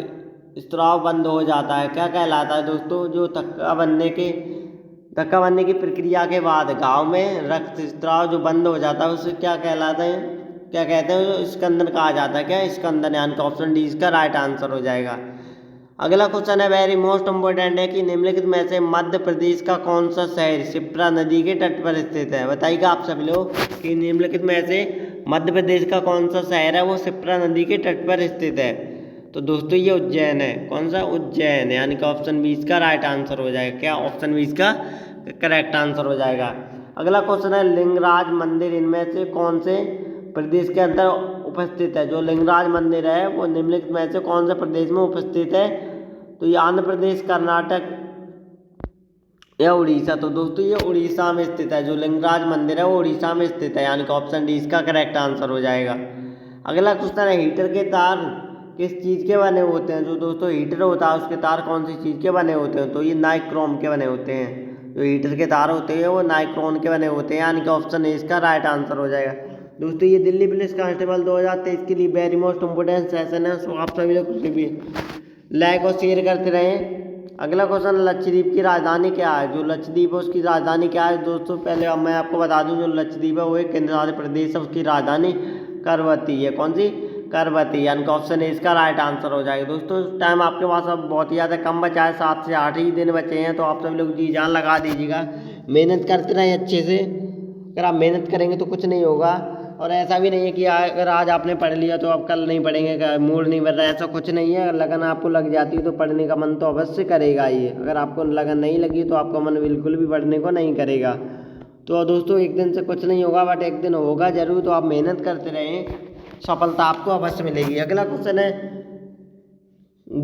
स्त्राव बंद हो जाता है, क्या कहलाता है दोस्तों? जो थक्का बनने की प्रक्रिया के बाद घाव में रक्त स्त्राव जो बंद हो जाता है उसे क्या कहलाता है? क्या कहते हैं? स्कंदन कहा जाता है। क्या? स्कंदन, यानी कि ऑप्शन डी इसका राइट आंसर हो जाएगा। अगला क्वेश्चन है, वेरी मोस्ट इम्पोर्टेंट है कि निम्नलिखित में से मध्य प्रदेश का कौन सा शहर शिप्रा नदी के तट पर स्थित है? बताइएगा आप सभी लोग कि निम्नलिखित में से मध्य प्रदेश का कौन सा शहर है वो शिप्रा नदी के तट पर स्थित है? तो दोस्तों ये उज्जैन है। कौन सा? उज्जैन, यानी कि ऑप्शन बी इसका राइट आंसर हो जाएगा। क्या? ऑप्शन बी इसका करेक्ट आंसर हो जाएगा। अगला क्वेश्चन है, लिंगराज मंदिर इनमें से कौन से प्रदेश के अंदर उपस्थित है? जो लिंगराज मंदिर है वो निम्नलिखित में से कौन से प्रदेश में उपस्थित है? तो ये आंध्र प्रदेश, कर्नाटक, या उड़ीसा। तो दोस्तों ये उड़ीसा में स्थित है, जो लिंगराज मंदिर है वो उड़ीसा में स्थित है, यानी कि ऑप्शन डी इसका करेक्ट आंसर हो जाएगा। अगला क्वेश्चन है, हीटर के तार किस चीज़ के बने होते हैं। जो दोस्तों हीटर होता है उसके तार कौन सी चीज़ के बने होते हैं, तो ये नाइक्रोम के बने होते हैं। जो हीटर के तार होते हैं वो नाइक्रोन के बने होते हैं, यानी कि ऑप्शन ए इसका राइट आंसर हो जाएगा। दोस्तों ये दिल्ली पुलिस कांस्टेबल 2023 के लिए वेरी मोस्ट इम्पोर्टेंट सेशन है, सो आप सभी लोग भी लाइक और शेयर करते रहें। अगला क्वेश्चन, लक्षद्वीप की राजधानी क्या है। जो लक्षद्वीप है उसकी राजधानी क्या है। दोस्तों पहले अब मैं आपको बता दूं, जो लक्षद्वीप है वो एक केंद्र शासित प्रदेश है, उसकी राजधानी करवती है। कौन सी, करवती, यानी कि ऑप्शन ए इसका राइट आंसर हो जाएगा। दोस्तों टाइम आपके पास अब बहुत ही ज़्यादा कम बचा है, 7 से 8 ही दिन बचे हैं, तो आप सभी लोग जी जान लगा दीजिएगा, मेहनत करते रहें अच्छे से। अगर आप मेहनत करेंगे तो कुछ नहीं होगा, और ऐसा भी नहीं है कि अगर आज आपने पढ़ लिया तो आप कल नहीं पढ़ेंगे, मूड नहीं बन रहा है, ऐसा कुछ नहीं है। लगन आपको लग जाती है तो पढ़ने का मन तो अवश्य करेगा ही। अगर आपको लगन नहीं लगी तो आपका मन बिल्कुल भी पढ़ने को नहीं करेगा। तो दोस्तों एक दिन से कुछ नहीं होगा, बट एक दिन होगा जरूर, तो आप मेहनत करते रहें, सफलता आपको अवश्य मिलेगी। अगला क्वेश्चन है,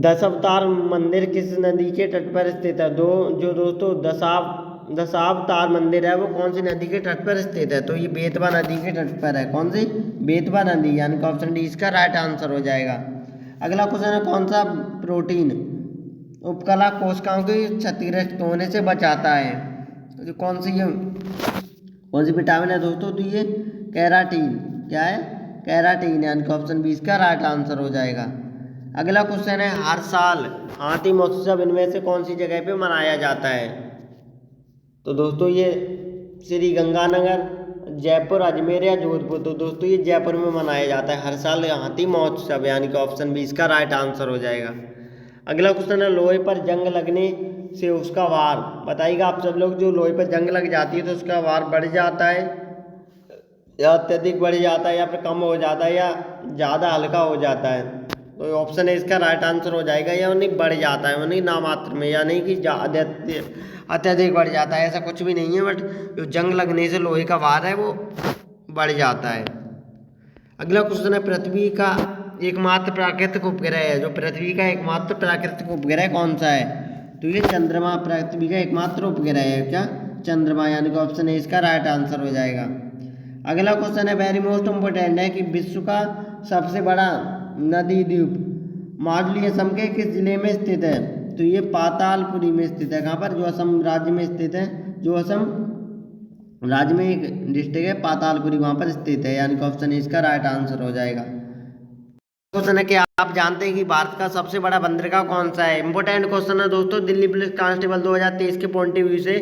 दशावतार मंदिर किस नदी के तट पर स्थित है। जो दोस्तों दशावतार मंदिर है वो कौन सी नदी के तट पर स्थित है, तो ये बेतवा नदी के तट पर है। कौन सी, बेतवा नदी, यानी कि ऑप्शन डी इसका राइट आंसर हो जाएगा। अगला क्वेश्चन है, कौन सा प्रोटीन उपकला कोशिकाओं के क्षतिग्रस्त होने से बचाता है। तो कौन सी विटामिन है दोस्तों, तो ये कैराटीन, क्या है, कैराटीन, यानी कि ऑप्शन बी इसका राइट आंसर हो जाएगा। अगला क्वेश्चन है, हर साल हाथी महोत्सव इनमें से कौन सी जगह पे मनाया जाता है। तो दोस्तों ये श्री गंगानगर, जयपुर, अजमेर या जोधपुर। तो दोस्तों ये जयपुर में मनाया जाता है हर साल हाथी महोत्सव, यानी कि ऑप्शन बी इसका राइट आंसर हो जाएगा। अगला क्वेश्चन है, लोहे पर जंग लगने से उसका वार बताइएगा आप सब लोग। जो लोहे पर जंग लग जाती है तो उसका वार बढ़ जाता है या अत्यधिक बढ़ जाता है, या फिर कम हो जाता है, या ज़्यादा हल्का हो जाता है। तो ऑप्शन है इसका राइट आंसर हो जाएगा, या नहीं बढ़ जाता है, यानी नामात्र में, या नहीं कि अत्यधिक बढ़ जाता है, ऐसा कुछ भी नहीं है। बट जो जंग लगने से लोहे का वार है वो बढ़ जाता है। अगला क्वेश्चन है, पृथ्वी का एकमात्र प्राकृतिक उपग्रह है। जो पृथ्वी का एकमात्र प्राकृतिक उपग्रह कौन सा है, तो ये चंद्रमा पृथ्वी का एकमात्र उपग्रह है। क्या, चंद्रमा, यानी कि ऑप्शन है इसका राइट आंसर हो जाएगा। अगला क्वेश्चन है, वेरी मोस्ट इम्पोर्टेंट है, कि विश्व का सबसे बड़ा नदी द्वीप माजुली असम के किस जिले में स्थित है। तो ये पातालपुरी में स्थित है। कहाँ पर, जो असम राज्य में स्थित है, जो असम राज्य में एक डिस्ट्रिक्ट है पातालपुरी, वहाँ पर स्थित है, यानी कि ऑप्शन ए इसका राइट आंसर हो जाएगा। क्वेश्चन है कि आप जानते हैं कि भारत का सबसे बड़ा बंदरगाह कौन सा है। इंपॉर्टेंट क्वेश्चन है दोस्तों, दिल्ली पुलिस कांस्टेबल 2023 के पॉइंट ऑफ व्यू से,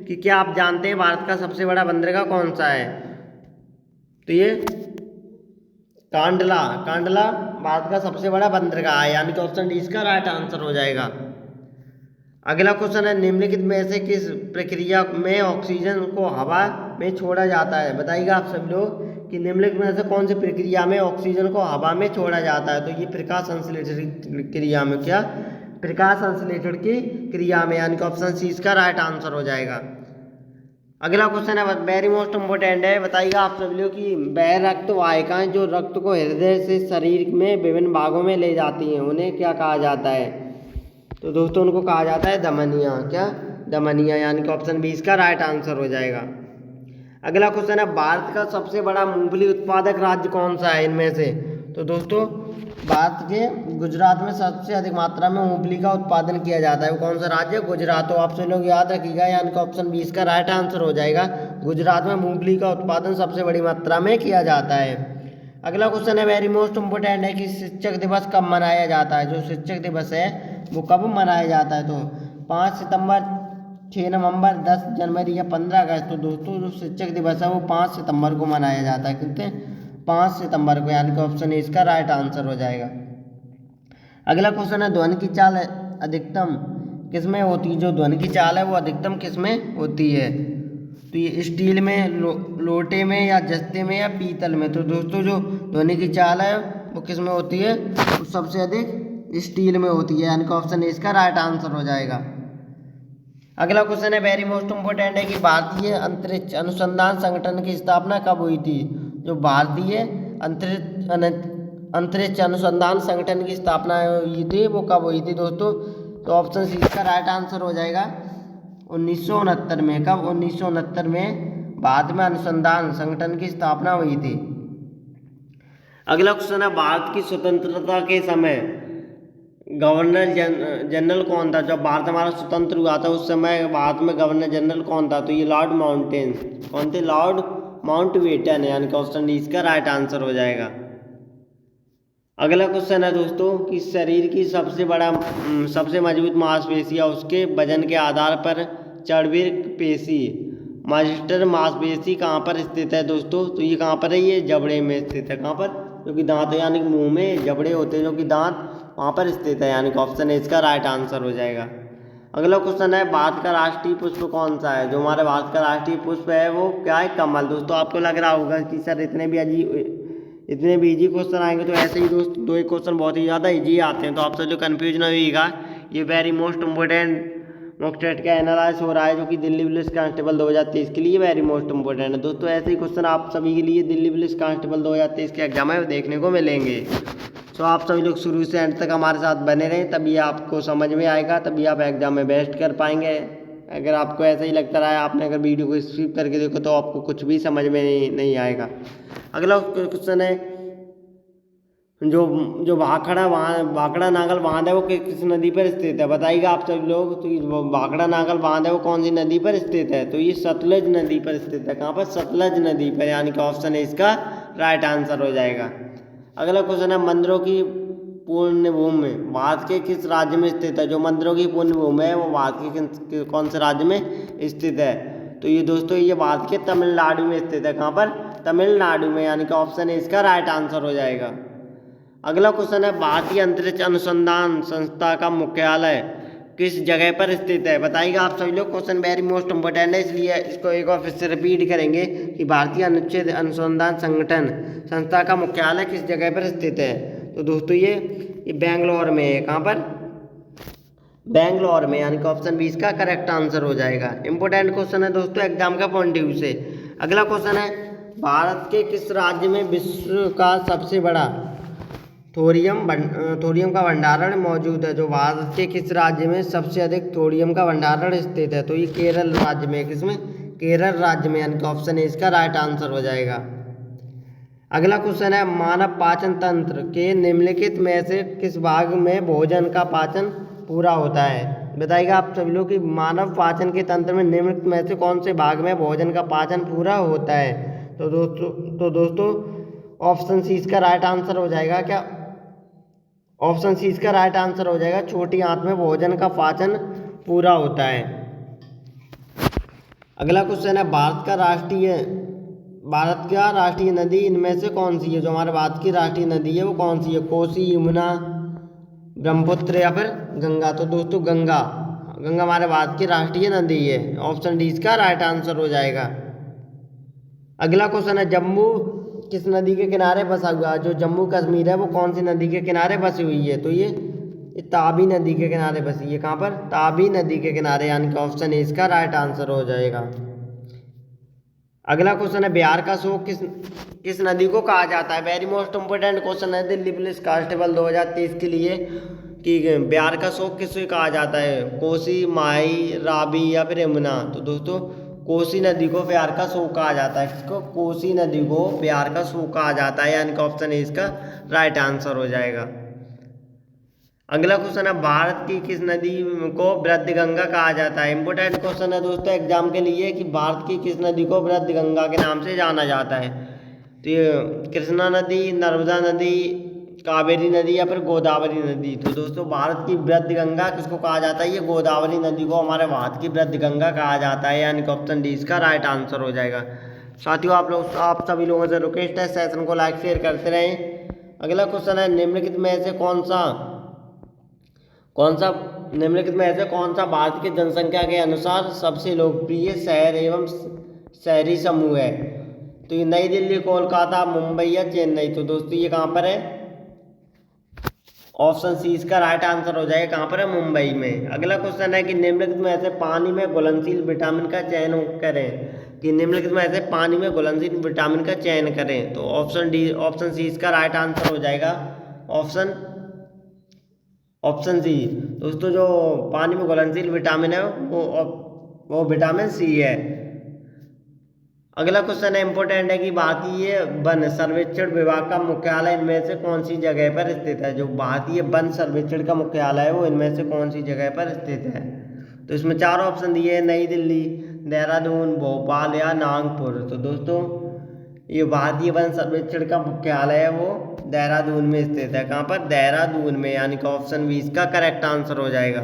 कि क्या आप जानते हैं भारत का सबसे बड़ा बंदरगाह कौन सा है। तो ये कांडला भारत का सबसे बड़ा बंदरगाह है, यानी कि ऑप्शन डी इसका राइट आंसर हो जाएगा। अगला क्वेश्चन है, निम्नलिखित में से किस प्रक्रिया में ऑक्सीजन को हवा में छोड़ा जाता है। बताइएगा आप सब लोग कि निम्नलिखित में से कौन सी प्रक्रिया में ऑक्सीजन को हवा में छोड़ा जाता है। तो ये प्रकाश संश्लेषण क्रिया में, क्या, प्रकाश संश्लेषण की क्रिया में, यानी कि ऑप्शन सी इसका राइट आंसर हो जाएगा। अगला क्वेश्चन है, वेरी मोस्ट इम्पोर्टेंट है, बताइएगा आप सब लोग कि वह रक्त वाहिकाएं जो रक्त को हृदय से शरीर में विभिन्न भागों में ले जाती हैं, उन्हें क्या कहा जाता है। तो दोस्तों उनको कहा जाता है धमनियाँ। क्या, धमनियाँ, यानी कि ऑप्शन बी इसका राइट आंसर हो जाएगा। अगला क्वेश्चन है, भारत का सबसे बड़ा मूंगफली उत्पादक राज्य कौन सा है इनमें से। तो दोस्तों भारत के गुजरात में सबसे अधिक मात्रा में मूंगफली का उत्पादन किया जाता है। वो कौन सा राज्य है, गुजरात। तो आप सब लोग याद रखिएगा, यानी कि ऑप्शन बी इसका राइट आंसर हो जाएगा। गुजरात में मूंगफली का उत्पादन सबसे बड़ी मात्रा में किया जाता है। अगला क्वेश्चन है, वेरी मोस्ट इम्पोर्टेंट है, कि शिक्षक दिवस कब मनाया जाता है। जो शिक्षक दिवस है वो कब मनाया जाता है। तो 5 सितंबर, 6 नवंबर, 10 जनवरी या 15 अगस्त। तो दोस्तों जो शिक्षक दिवस है वो 5 सितंबर को मनाया जाता है। कितने, 5 सितंबर को, यानी कि ऑप्शन ए इसका राइट आंसर हो जाएगा। अगला क्वेश्चन है, ध्वनि की चाल अधिकतम किसमें होती है। जो ध्वनि की चाल है वो अधिकतम किसमें होती है। तो ये स्टील में, लोटे में, या जस्ते में, या पीतल में। तो दोस्तों जो ध्वनि की चाल है वो किस में होती है, वो सबसे अधिक स्टील में होती है, यानी कि ऑप्शन ए इसका राइट आंसर हो जाएगा। अगला क्वेश्चन है, वेरी मोस्ट इम्पोर्टेंट है, कि भारतीय अंतरिक्ष अनुसंधान संगठन की स्थापना कब हुई थी। जो भारतीय अंतरिक्ष अनुसंधान संगठन की स्थापना हुई थी वो कब हुई थी दोस्तों। तो ऑप्शन सी इसका राइट आंसर हो जाएगा। 1969 में। कब? 1969 में भारत में अनुसंधान संगठन की स्थापना हुई थी। अगला क्वेश्चन है, भारत की स्वतंत्रता के समय गवर्नर जनरल कौन था? जब भारत हमारा स्वतंत्र हुआ था उस समय भारत में गवर्नर जनरल कौन था? तो ये लॉर्ड माउंटेन। कौन थे? लॉर्ड माउंटबेटन, यानी कि ऑप्शन डी इसका राइट आंसर हो जाएगा। अगला क्वेश्चन है दोस्तों कि शरीर की सबसे मजबूत मांसपेशी या उसके वजन के आधार पर चर्बी पेशी मास्टर मांसपेशी कहाँ पर स्थित है दोस्तों? तो ये कहाँ पर है? ये जबड़े में स्थित है। कहाँ पर? जो कि दांत यानी कि मुंह में जबड़े होते हैं जो कि दांत, वहाँ पर स्थित है, यानी कि ऑप्शन ए इसका राइट आंसर हो जाएगा। अगला क्वेश्चन है, भारत का राष्ट्रीय पुष्प कौन सा है? जो हमारे भारत का राष्ट्रीय पुष्प है वो क्या है? कमल। दोस्तों आपको लग रहा होगा कि सर इतने भी इजी क्वेश्चन आएंगे, तो ऐसे ही दोस्त दो एक क्वेश्चन बहुत ही ज़्यादा इजी आते हैं, तो आप सब जो कन्फ्यूज ना होइएगा। ये very most important mock test का एनालाइज हो रहा है जो कि दिल्ली पुलिस कांस्टेबल 2023 के लिए वेरी मोस्ट इंपॉर्टेंट है दोस्तों। ऐसे ही क्वेश्चन आप सभी के लिए दिल्ली पुलिस कांस्टेबल 2023 के एग्जाम में देखने को मिलेंगे। तो आप सभी लोग शुरू से एंड तक हमारे साथ बने रहें, तभी आपको समझ में आएगा, तभी आप एग्जाम में बेस्ट कर पाएंगे। अगर आपको ऐसा ही लगता रहा है, आपने अगर वीडियो को स्किप करके देखो तो आपको कुछ भी समझ में नहीं आएगा। अगला क्वेश्चन है, जो भाखड़ा नागल बांध है वो किस नदी पर स्थित है? बताइएगा आप सब लोग। तो ये भाखड़ा नागल बांध है वो कौन सी नदी पर स्थित है? तो ये सतलज नदी पर स्थित है। कहाँ पर? सतलज नदी पर, यानी कि ऑप्शन है इसका राइट आंसर हो जाएगा। अगला क्वेश्चन है, मंदिरों की पुण्य भूमि भारत के किस राज्य में स्थित है? जो मंदिरों की पुण्य भूमि है वो भारत के कौन से राज्य में स्थित है? तो ये दोस्तों ये भारत के तमिलनाडु में स्थित है। कहाँ पर? तमिलनाडु में, यानी कि ऑप्शन है इसका राइट आंसर हो जाएगा। अगला क्वेश्चन है, भारतीय अंतरिक्ष अनुसंधान संस्था का मुख्यालय किस जगह पर स्थित है? बताइएगा आप सभी लोग। क्वेश्चन वेरी मोस्ट इंपॉर्टेंट है, इसलिए इसको एक बार फिर से रिपीट करेंगे कि भारतीय अंतरिक्ष अनुसंधान संगठन संस्था का मुख्यालय किस जगह पर स्थित है? तो दोस्तों ये बेंगलोर में है। कहाँ पर? बेंगलोर में, यानी कि ऑप्शन बी इसका करेक्ट आंसर हो जाएगा। इंपॉर्टेंट क्वेश्चन है दोस्तों एग्जाम का पॉइंट ऑफ व्यू से। अगला क्वेश्चन है, भारत के किस राज्य में विश्व का सबसे बड़ा थोरियम का भंडारण मौजूद है? जो भारत के किस राज्य में सबसे अधिक थोरियम का भंडारण स्थित है? तो ये केरल राज्य में। किसमें? केरल राज्य में, यानी कि ऑप्शन है इसका राइट आंसर हो जाएगा। अगला क्वेश्चन है, मानव पाचन तंत्र के निम्नलिखित में से किस भाग में भोजन का पाचन पूरा होता है? बताइएगा आप सभी लोग कि मानव पाचन के तंत्र में निम्नलिखित में से कौन से भाग में भोजन का पाचन पूरा होता है? तो दोस्तों ऑप्शन सी इसका राइट आंसर हो जाएगा। क्या? ऑप्शन सी इसका राइट आंसर हो जाएगा, छोटी आंत में भोजन का पाचन पूरा होता है। अगला क्वेश्चन है, भारत का राष्ट्रीय नदी इनमें से कौन सी है? जो हमारे भारत की राष्ट्रीय नदी है वो कौन सी है? कोसी, यमुना, ब्रह्मपुत्र या फिर गंगा? तो दोस्तों गंगा हमारे भारत की राष्ट्रीय नदी है। ऑप्शन डी इसका राइट आंसर हो जाएगा। अगला क्वेश्चन है, जम्मू किस नदी के किनारे बसा हुआ है? जो जम्मू कश्मीर है वो कौन सी नदी के किनारे बसी हुई है? तो ये ताबी नदी के किनारे बसी है। कहाँ पर? ताबी नदी के किनारे, यानी कि ऑप्शन ए इसका राइट आंसर हो जाएगा। अगला क्वेश्चन है, बिहार का शोक किस नदी को कहा जाता है? वेरी मोस्ट इंपोर्टेंट क्वेश्चन है दिल्ली पुलिस कांस्टेबल 2023 के लिए कि बिहार का शोक किससे कहा जाता है? कोसी, माही, रावी या फिर यमुना? तो दोस्तों कोसी नदी को बिहार का शोक कहा जाता है। किसको? कोसी नदी को बिहार का शोक कहा जाता है, यानी कि ऑप्शन ए इसका राइट आंसर हो जाएगा। अगला क्वेश्चन है, भारत की किस नदी को वृद्ध गंगा कहा जाता है? इंपोर्टेंट क्वेश्चन है दोस्तों एग्जाम के लिए कि भारत की किस नदी को वृद्ध गंगा के नाम से जाना जाता है? तो ये कृष्णा नदी, नर्मदा नदी, कावेरी नदी या फिर गोदावरी नदी? तो दोस्तों भारत की वृद्ध गंगा किसको कहा जाता है? ये गोदावरी नदी को हमारे भारत की वृद्ध गंगा कहा जाता है, यानी कि ऑप्शन डी इसका राइट आंसर हो जाएगा। साथियों आप सभी लोगों से रिक्वेस्ट है सेशन को लाइक शेयर करते रहें। अगला क्वेश्चन है, निम्नलिखित में ऐसे कौन सा भारत की जनसंख्या के अनुसार सबसे लोकप्रिय शहर एवं शहरी समूह है? तो ये नई दिल्ली, कोलकाता, मुंबई या चेन्नई? तो दोस्तों ये कहाँ पर है? ऑप्शन सी इसका राइट आंसर हो जाएगा। कहाँ पर है? मुंबई में। अगला क्वेश्चन है कि निम्नलिखित में ऐसे पानी में घुलनशील विटामिन का चयन करें। कि निम्नलिखित में ऐसे पानी में घुलनशील विटामिन का चयन करें। तो ऑप्शन सी इसका राइट आंसर हो जाएगा। Option C. दोस्तों जो पानी में घुलनशील विटामिन है वो वो विटामिन सी है। अगला क्वेश्चन है इंपॉर्टेंट है कि भारतीय वन सर्वेक्षण विभाग का मुख्यालय इनमें से कौन सी जगह पर स्थित है। जो भारतीय वन सर्वेक्षण का मुख्यालय है वो इनमें से कौन सी जगह पर स्थित है। तो इसमें 4 ऑप्शन दिए हैं, नई दिल्ली, देहरादून, भोपाल या नागपुर। तो दोस्तों ये भारतीय वन सर्वेक्षण का मुख्यालय है वो देहरादून में स्थित है। कहाँ पर? देहरादून में, यानी कि ऑप्शन 20 का करेक्ट आंसर हो जाएगा।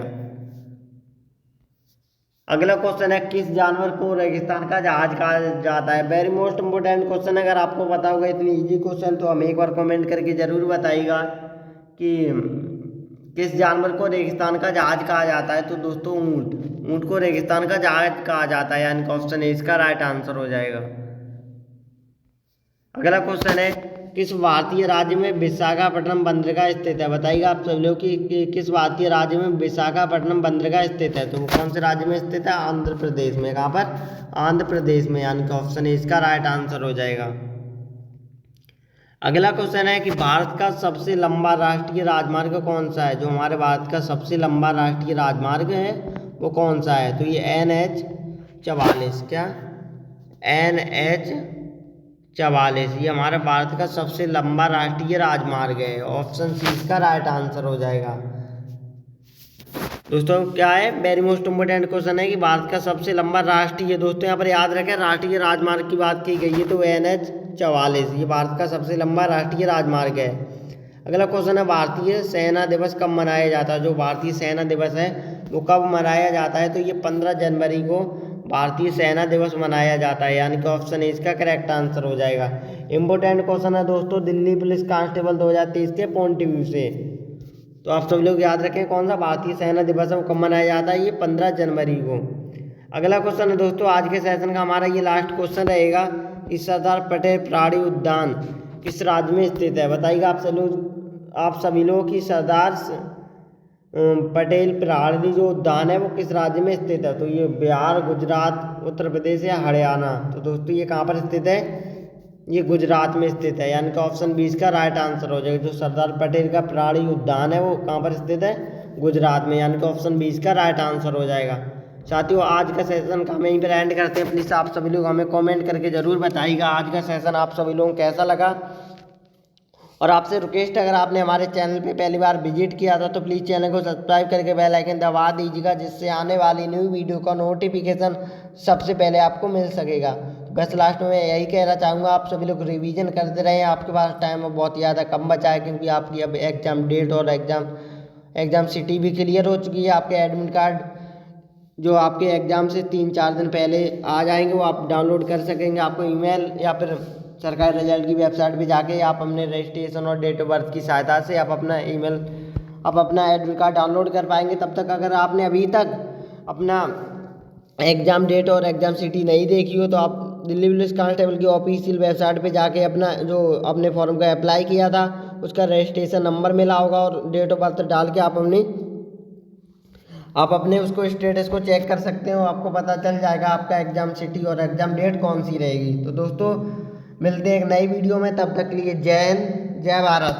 अगला क्वेश्चन है किस जानवर को रेगिस्तान का जहाज कहा जाता है। Very most important question. अगर आपको पता होगा इतनी इजी क्वेश्चन तो हमें एक बार कमेंट करके जरूर बताइएगा कि किस जानवर को रेगिस्तान का जहाज कहा जाता है। तो दोस्तों ऊंट को रेगिस्तान का जहाज कहा जाता है, यानी कि ऑप्शन ए इसका राइट आंसर हो जाएगा। अगला क्वेश्चन है किस भारतीय राज्य में विशाखापट्टनम बंदरगाह स्थित है। बताइएगा आप सब लोग कि किस भारतीय राज्य में विशाखापट्टनम बंदरगाह स्थित है। तो वो कौन से राज्य में स्थित है? आंध्र प्रदेश में। कहाँ पर? आंध्र प्रदेश में, यानी कि ऑप्शन ए इसका राइट आंसर हो जाएगा। अगला क्वेश्चन है कि भारत का सबसे लंबा राष्ट्रीय राजमार्ग कौन सा है। जो हमारे भारत का सबसे लंबा राष्ट्रीय राजमार्ग है वो कौन सा है। तो ये NH-44। क्या? NH-44 ये हमारे भारत का सबसे लंबा राष्ट्रीय राजमार्ग है। ऑप्शन सी इसका राइट आंसर हो जाएगा। दोस्तों क्या है, वेरी मोस्ट इम्पोर्टेंट क्वेश्चन है कि भारत का सबसे लंबा राष्ट्रीय, दोस्तों यहाँ पर याद रखें राष्ट्रीय राजमार्ग की बात की गई है तो NH-44 ये भारत का सबसे लंबा राष्ट्रीय राजमार्ग है। अगला क्वेश्चन है भारतीय सेना दिवस कब मनाया जाता है। जो भारतीय सेना दिवस है वो कब मनाया जाता है। तो ये 15 जनवरी को भारतीय सेना दिवस मनाया जाता है, यानी कि ऑप्शन ए इसका करेक्ट आंसर हो जाएगा। इंपॉर्टेंट क्वेश्चन है दोस्तों दिल्ली पुलिस कांस्टेबल 2023 के पॉइंट ऑफ व्यू से। तो आप सब लोग याद रखें कौन सा भारतीय सेना दिवस है वो कब मनाया जाता है। ये 15 जनवरी को। अगला क्वेश्चन है दोस्तों आज के सेशन का हमारा ये लास्ट क्वेश्चन रहेगा कि सरदार पटेल प्राणी उद्यान किस राज्य में स्थित है। बताइएगा आप सभी लोग कि सरदार पटेल प्राणी जो उद्यान है वो किस राज्य में स्थित है। तो ये बिहार, गुजरात, उत्तर प्रदेश या हरियाणा। तो दोस्तों ये कहाँ पर स्थित है। ये गुजरात में स्थित है, यानी कि ऑप्शन 20 का राइट आंसर हो जाएगा। जो सरदार पटेल का प्राणी उद्यान है वो कहाँ पर स्थित है। गुजरात में, यानी कि ऑप्शन 20 का राइट आंसर हो जाएगा। साथियों आज का सेशन का हम यहीं पर एंड करते हैं। प्लीज़ आप सभी लोग हमें कमेंट करके ज़रूर बताइएगा आज का सेशन आप सभी लोगों को कैसा लगा। और आपसे रिक्वेस्ट है अगर आपने हमारे चैनल पे पहली बार विजिट किया था तो प्लीज़ चैनल को सब्सक्राइब करके बेल आइकन दबा दीजिएगा, जिससे आने वाली न्यू वीडियो का नोटिफिकेशन सबसे पहले आपको मिल सकेगा। बस लास्ट में यही कहना चाहूँगा आप सभी लोग रिवीजन करते रहें। आपके पास टाइम बहुत ज़्यादा कम बचा है क्योंकि आपकी अब एग्ज़ाम डेट और एग्ज़ाम सिटी भी क्लियर हो चुकी है। आपके एडमिट कार्ड जो आपके एग्ज़ाम से 3-4 दिन पहले आ जाएंगे वो आप डाउनलोड कर सकेंगे। आपको ईमेल या फिर सरकारी रिजल्ट की वेबसाइट पे जाके आप अपने रजिस्ट्रेशन और डेट ऑफ बर्थ की सहायता से आप अपना एडमिट कार्ड डाउनलोड कर पाएंगे। तब तक अगर आपने अभी तक अपना एग्ज़ाम डेट और एग्ज़ाम सिटी नहीं देखी हो तो आप दिल्ली पुलिस कांस्टेबल की ऑफिशियल वेबसाइट पे जाके अपने फॉर्म का अप्लाई किया था उसका रजिस्ट्रेशन नंबर मिला होगा और डेट ऑफ बर्थ डाल के आप अपने उसको स्टेटस को चेक कर सकते हो। आपको पता चल जाएगा आपका एग्ज़ाम सिटी और एग्ज़ाम डेट कौन सी रहेगी। तो दोस्तों मिलते हैं एक नई वीडियो में, तब तक के लिए जय हिंद, जय भारत।